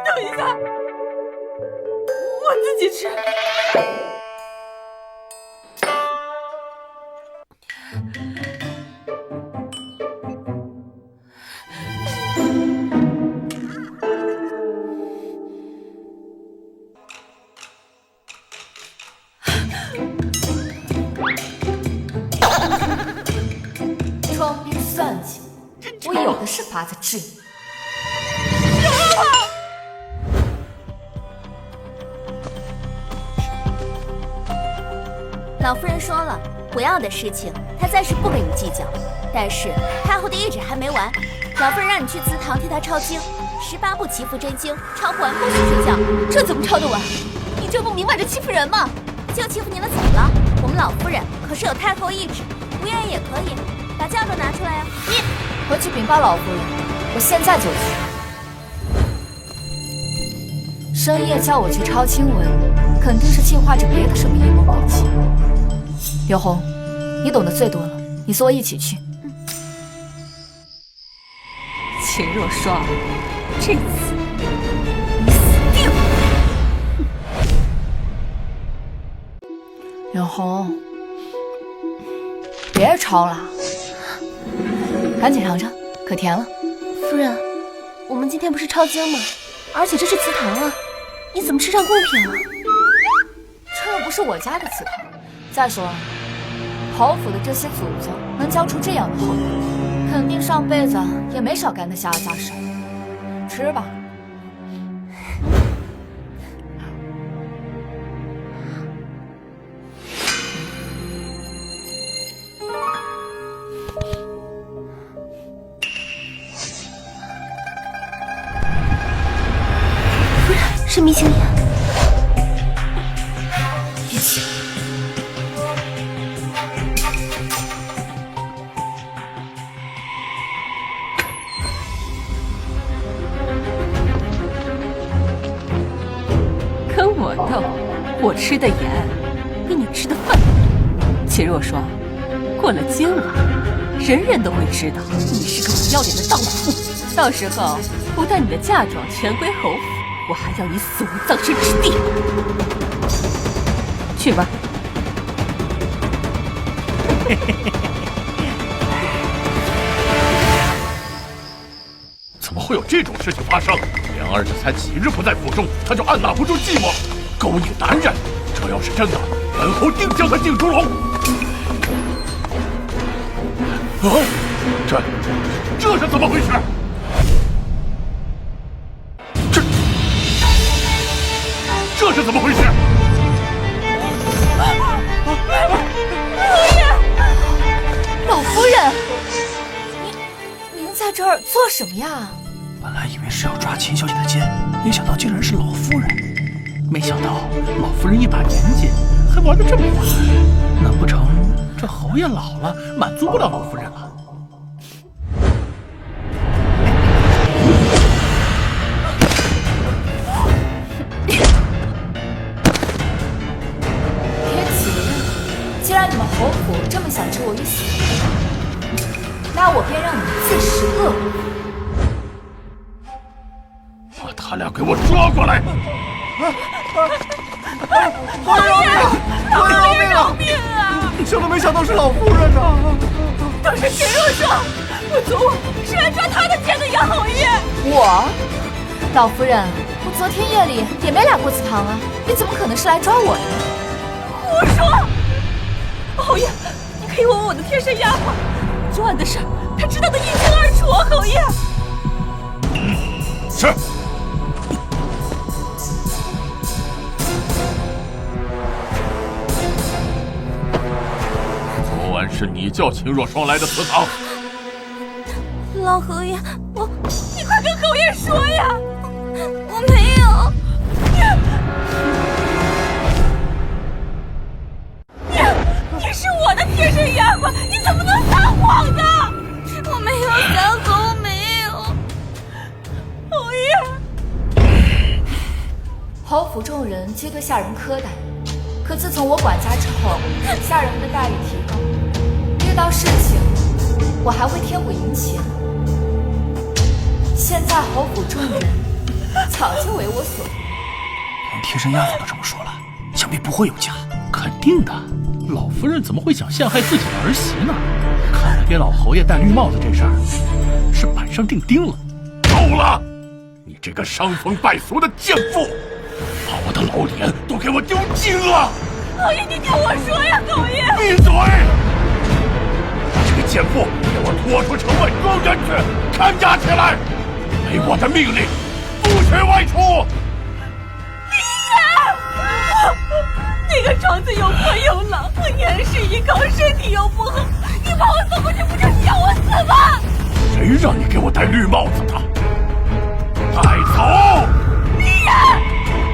等一下，我自己吃。装逼算计，治你。老夫人说了，不要的事情她暂时不跟你计较。但是太后的懿旨还没完，老夫人让你去祠堂替她抄经，18部祈福真经，抄不完不许睡觉。这怎么抄得完？你这不明摆着欺负人吗？就欺负你了，怎么了？我们老夫人可是有太后懿旨，不愿意也可以。把嫁妆拿出来呀！你回去禀报老夫人，我现在就去。深夜叫我去抄经文，肯定是计划着别的什么阴谋诡计。刘红，你懂得最多了，你随我一起去。秦若霜，这次你死定了！刘红，别抄了，赶紧尝尝，可甜了。夫人，我们今天不是抄经吗？而且这是祠堂啊，你怎么吃上贡品了？这又不是我家的祠堂。再说了，侯府的这些祖宗能教出这样的后代，肯定上辈子也没少干那下杂事。吃吧。是迷情眼。一起。跟我斗，我吃的盐比你吃的饭多。秦若霜，过了今晚，人人都会知道你是个不要脸的荡妇。到时候，不但你的嫁妆全归侯府，我还要你死无葬身之地。去吧。怎么会有这种事情发生？莲儿这才几日不在府中，他就按捺不住寂寞，勾引男人。这要是真的，本侯定将他进猪笼。啊，这是怎么回事？这是怎么回事？老夫人，您在这儿做什么呀？本来以为是要抓秦小姐的奸，没想到竟然是老夫人。没想到老夫人一把年纪还玩得这么大，难不成这侯爷老了，满足不了老夫人了？既然你们侯府这么想置我于死地，那我便让你们自食恶果。把他俩给我抓过来！侯爷饶命啊！想都没想到是老夫人呐！都是秦若霜，不足我是来抓他的奸的呀，侯爷。我，老夫人，我昨天夜里也没来过祠堂啊，你怎么可能是来抓我的？胡说！侯爷，你可以问问我的贴身丫鬟，昨晚的事她知道的一清二楚啊，侯爷。是。昨晚是你叫秦若霜来的祠堂？老侯爷，你快跟侯爷说呀！我没有。你是我的贴身丫鬟，你怎么能撒谎呢？我没有撒谎，我没有。侯爷，侯府众人皆对下人苛待，可自从我管家之后，下人们的待遇提高，遇到事情我还会贴补银钱。现在侯府众人早就为我所用，连贴身丫鬟都这么说了，想必不会有假。肯定的，老夫人怎么会想陷害自己的儿媳呢？看来给老侯爷戴绿帽子这事儿是板上钉钉了。够了！你这个伤风败俗的贱妇，把我的老脸都给我丢尽了！侯爷，你听我说呀，侯爷！闭嘴！这个奸妇，给我拖出城外庄园去，看押起来！没我的命令，不许外出！那个床子又破又老，我年事已高，身体又不好，你把我送过去，不就是要我死吗？谁让你给我戴绿帽子的？带走！李然，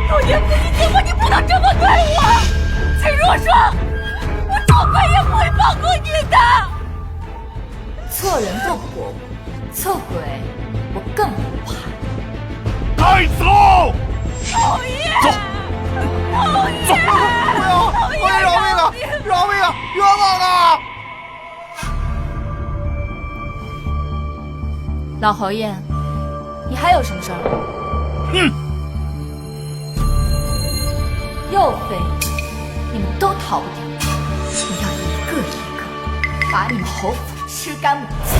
多年夫妻结婚，你不能这么对我！秦若霜，我做鬼也不会放过你的！做人斗不过我，做鬼我更不怕。带走！讨厌！走！讨厌！不要！饶命啊！饶命啊！冤枉啊！老侯爷，你还有什么事儿？又废，你们都逃不掉，我要一个一个把你们侯府吃干抹净。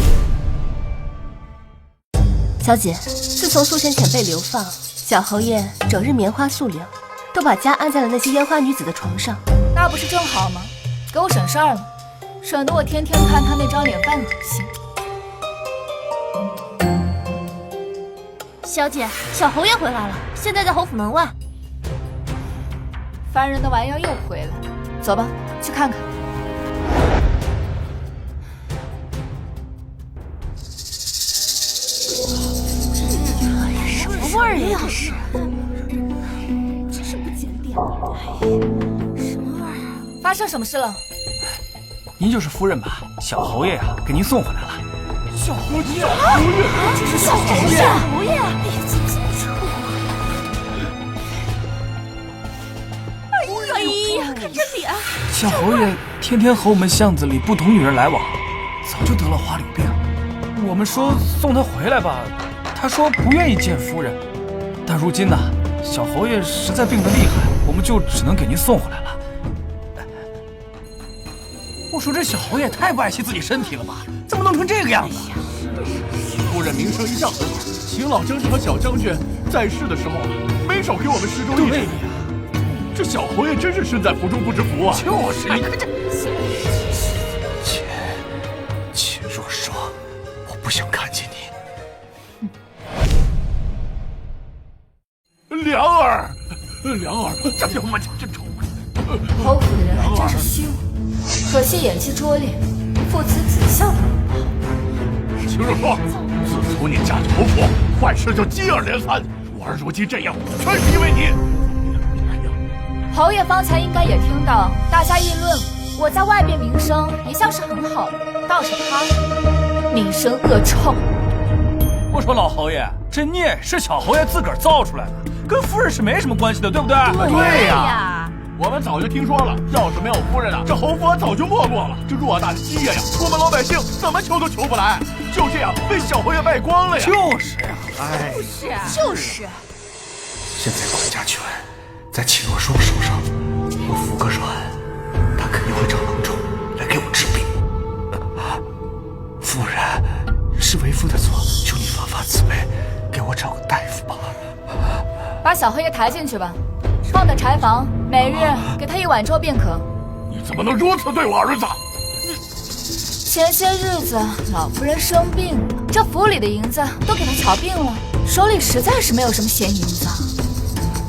小姐，自从苏神浅被流放，小侯爷整日棉花素柳，都把家安在了那些烟花女子的床上。那不是正好吗？给我省事儿了，省得我天天看他那张脸犯恶心。小姐，小侯爷回来了，现在在侯府门外。烦人的玩意儿又回来，走吧，去看看。什么味儿呀？这是，真是不检点。什么味儿啊？发生什么事了？您就是夫人吧？小侯爷呀，给您送回来了。小侯爷，这是小侯爷！侯爷！哎呀，看这脸！小侯爷天天和我们巷子里不同女人来往，早就得了花柳病。我们说送他回来吧，他说不愿意见夫人。但如今呢，小侯爷实在病得厉害，我们就只能给您送回来了。我说这小侯爷太不爱惜自己身体了吧？怎么弄成这个样子？夫人名声一向很好，秦老将军和小将军在世的时候，没少给我们施粥一礼。这小侯爷真是身在福中不知福啊！就是你看这。秦若霜，我不想看见你。良儿，这他妈真丑！侯府的人还真是虚伪，可惜演技拙劣，父慈子孝的不好。秦若霜，自从你嫁进侯府，坏事就接二连三。我儿如今这样，全是因为你。侯爷方才应该也听到大家议论我在外边名声一向是很好的，倒是他名声恶臭。我说老侯爷，这孽是小侯爷自个儿造出来的，跟夫人是没什么关系的，对不对？对呀，我们早就听说了，要是没有夫人啊，这侯府早就没落了。这偌大的基业呀，我们老百姓怎么求都求不来，就这样被小侯爷败光了呀！就是呀，哎，就是。现在管家权在秦若霜手上，我服个软，他肯定会找郎中来给我治病。夫人，是为夫的错，求你发慈悲，给我找个大夫吧。把小侯爷抬进去吧，放在柴房，每日给他1碗粥便可。你怎么能如此对我儿子？前些日子老夫人生病了，这府里的银子都给她瞧病了，手里实在是没有什么闲银子。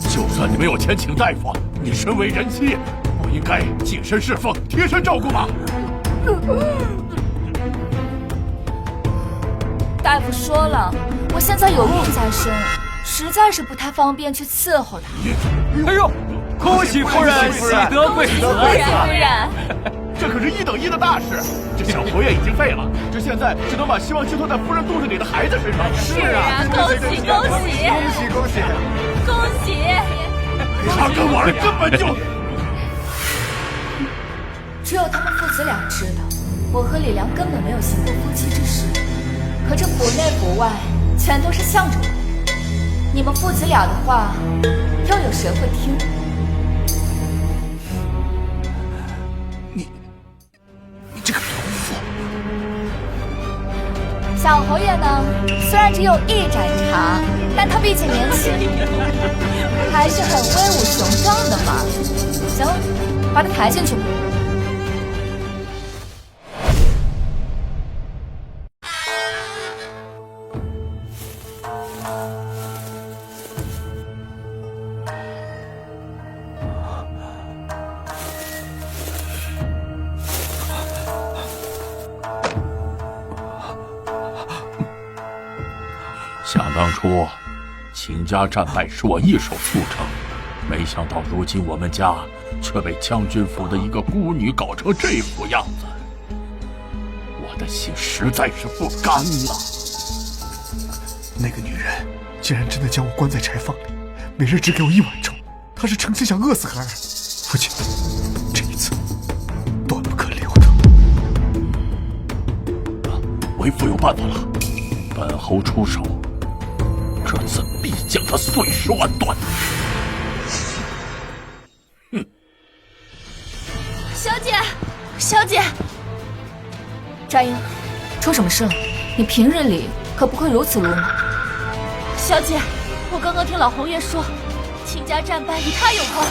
就算你没有钱请大夫，你身为人妻，不应该净身侍奉、贴身照顾吗？大夫说了，我现在有病在身，实在是不太方便去伺候他。哎呦，恭喜夫人，喜得贵子！夫人，这可是1等1的大事。这小侯爷已经废了，这现在只能把希望寄托在夫人肚子里的孩子身上。是啊，恭喜！他跟我儿根本就……只有他们父子俩知道，我和李良根本没有行过夫妻之事。可这府内府外全都是向着我的，你们父子俩的话，又有谁会听？你这个屠夫！小侯爷呢，虽然只有1盏茶，但他毕竟年轻，还是很威武雄壮的嘛。行了，把他抬进去吧。想当初，秦家战败是我一手促成，没想到如今我们家却被将军府的一个孤女搞成这副样子，我的心实在是不甘了。那个女人竟然真的将我关在柴房里，每日只给我1碗粥，她是诚心想饿死孩儿。父亲，这一次断不可留的。为父有办法了，本侯出手，这次必将他碎尸万段。哼！小姐，小姐，佳音，出什么事了？你平日里可不会如此鲁莽。小姐，我刚刚听老侯爷说，秦家战败与他有关。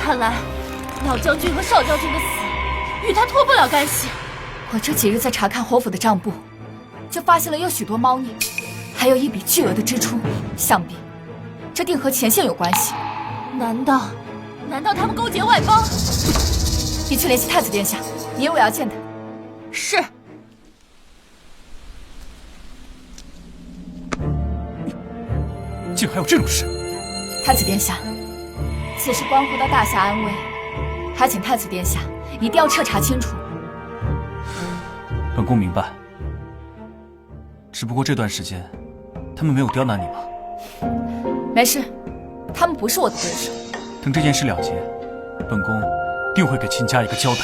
看来，老将军和少将军的死与他脱不了干系。我这几日在查看侯府的账簿，就发现了有许多猫腻，还有一笔巨额的支出，想必这定和前线有关系。难道他们勾结外邦？你去联系太子殿下，你我要见他。是。竟还有这种事！太子殿下，此事关乎到大侠安危，还请太子殿下一定要彻查清楚。本宫明白，只不过这段时间，他们没有刁难你吗？没事，他们不是我的对手。等这件事了结，本宫定会给秦家一个交代。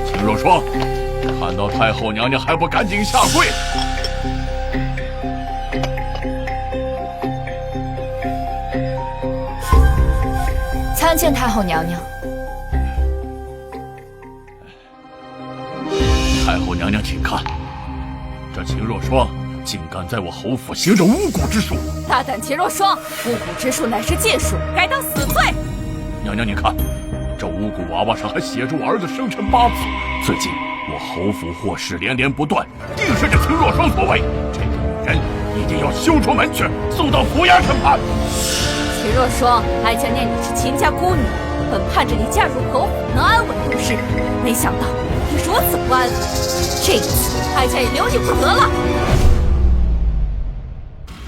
秦若霜，看到太后娘娘还不赶紧下跪！参见太后娘娘。太后娘娘，请看，这秦若霜竟敢在我侯府行着巫蛊之术！大胆秦若霜，巫蛊之术乃是禁术，该当死罪。娘娘，您看，这巫蛊娃娃上还写着我儿子生辰八字。最近我侯府祸事连连不断，定是这秦若霜所为。这个女人一定要休出门去，送到府衙审判。秦若霜，哀家念你是秦家孤女，本盼着你嫁入侯府能安稳度日，没想到你如此不安分。这一次，哀家也留你不得了。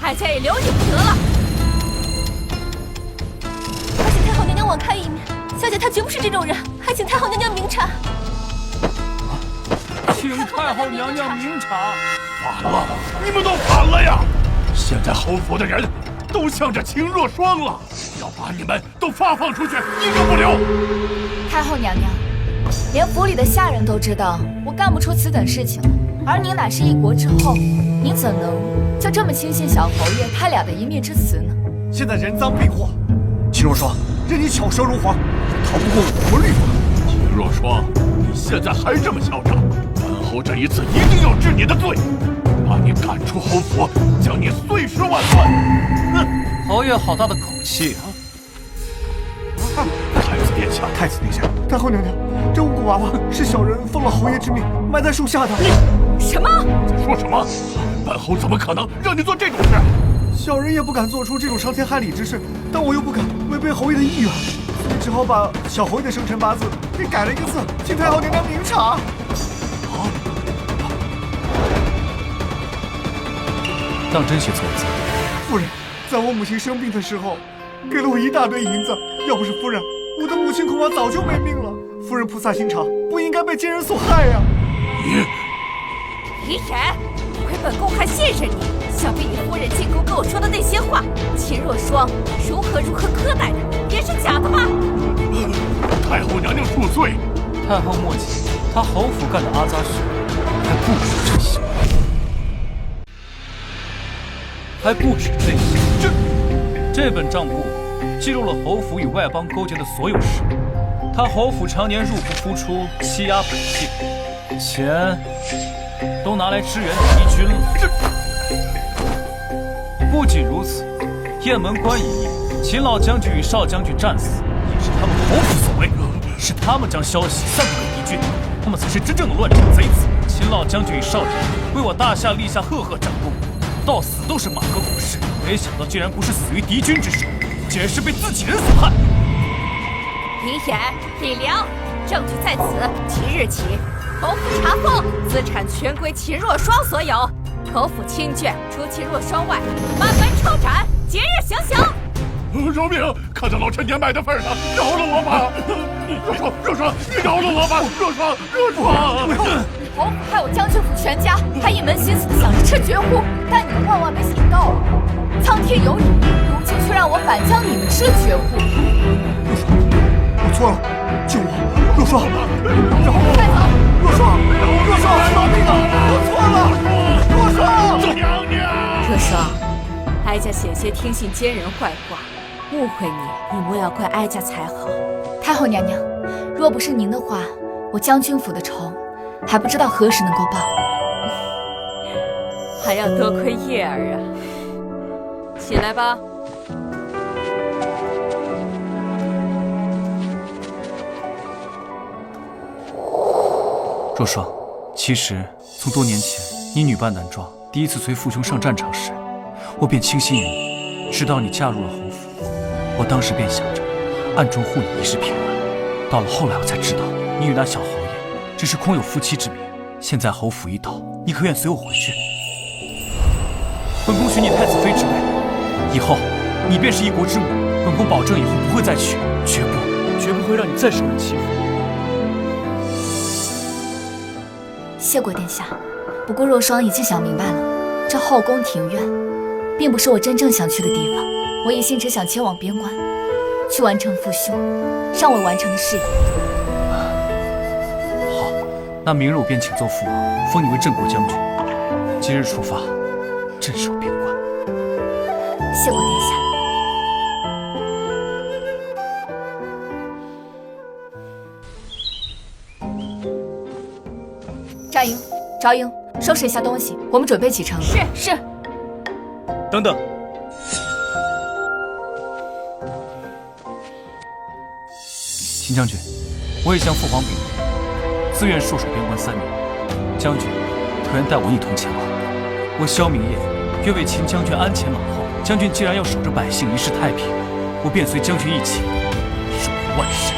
哀家也留你不得了。还请太后娘娘网开一面，小姐她绝不是这种人，还请太后娘娘明察。请太后娘娘明察。反了，你们都反了呀！现在侯府的人都向着秦若霜了，要把你们都发放出去，一个不留。太后娘娘，连府里的下人都知道我干不出此等事情，而您乃是一国之后，您怎能就这么轻信小侯爷他俩的一面之词呢？现在人赃并获，秦若霜，任你巧舌如簧，逃不过我国律法。秦若霜，你现在还这么嚣张，本侯这一次一定要治你的罪，把你赶出侯府，将你碎尸万段。哼！侯爷好大的口气啊！太子殿下，太子殿下，太后娘娘，这巫蛊娃娃是小人奉了侯爷之命埋在树下的。什么？在说什么？本侯怎么可能让你做这种事？小人也不敢做出这种伤天害理之事，但我又不敢违背侯爷的意愿，所以只好把小侯爷的生辰八字给改了一个字，请太后娘娘明察。当真写错字？夫人，在我母亲生病的时候，给了我一大堆银子，要不是夫人，我的母亲恐怕早就没命了。夫人菩萨心肠，不应该被奸人所害呀。李忍，亏本宫还信任你，想必你夫人进宫跟我说的那些话，秦若霜如何苛待她，也是假的吧？太后娘娘恕罪。太后莫急，他侯府干的阿杂事还不止这些。这本账簿记录了侯府与外邦勾结的所有事。他侯府常年入不敷出，欺压百姓，钱都拿来支援敌军了。不仅如此，雁门关一役秦老将军与少将军战死，也是他们侯府所为，是他们将消息散布给敌军，他们才是真正的乱臣贼子。秦老将军与少将军为我大夏立下赫赫战功，到死都是马革裹尸，没想到竟然不是死于敌军之手，竟然是被自己人所害。李衍、李良，证据在此。即日起，侯府查封，资产全归秦若霜所有。侯府亲眷除秦若霜外，满门抄斩，即日行刑。饶命！看在老臣年迈的份上，饶了我吧！若霜，你饶了我吧！若霜！侯府害我将军府全家，还一门心思地想着吃绝户，但你们万万没想到啊！苍天有眼，如今却让我反将你们吃绝户。我错了，救我！若霜，快走！若霜，饶命啊！我错了，若霜，娘娘。若霜，哀家险些听信奸人坏话，误会你莫要怪哀家才好。太后娘娘，若不是您的话，我将军府的仇还不知道何时能够报。还要多亏叶儿啊！起来吧。若霜，其实从多年前你女扮男装，第一次随父兄上战场时，我便倾心于你，直到你嫁入了侯府，我当时便想着暗中护你一世平安。到了后来，我才知道你与那小侯爷只是空有夫妻之名。现在侯府已倒，你可愿随我回去？本宫许你太子妃之位，以后你便是一国之母。本宫保证以后不会再娶，绝不会让你再受人欺负。谢过殿下，不过若霜已经想明白了，这后宫庭院并不是我真正想去的地方。我一心只想前往边关，去完成父兄尚未完成的事业。好，那明日我便请奏父王，封你为镇国将军。即日出发，镇守边关。谢过殿下。扎营，赵营，收拾一下东西，我们准备启程了。是。等等，秦将军，我已向父皇禀明，自愿戍守边关3年。将军可愿带我一同前往？我萧明业愿为秦将军鞍前马后。将军既然要守着百姓一世太平，我便随将军一起守护万世。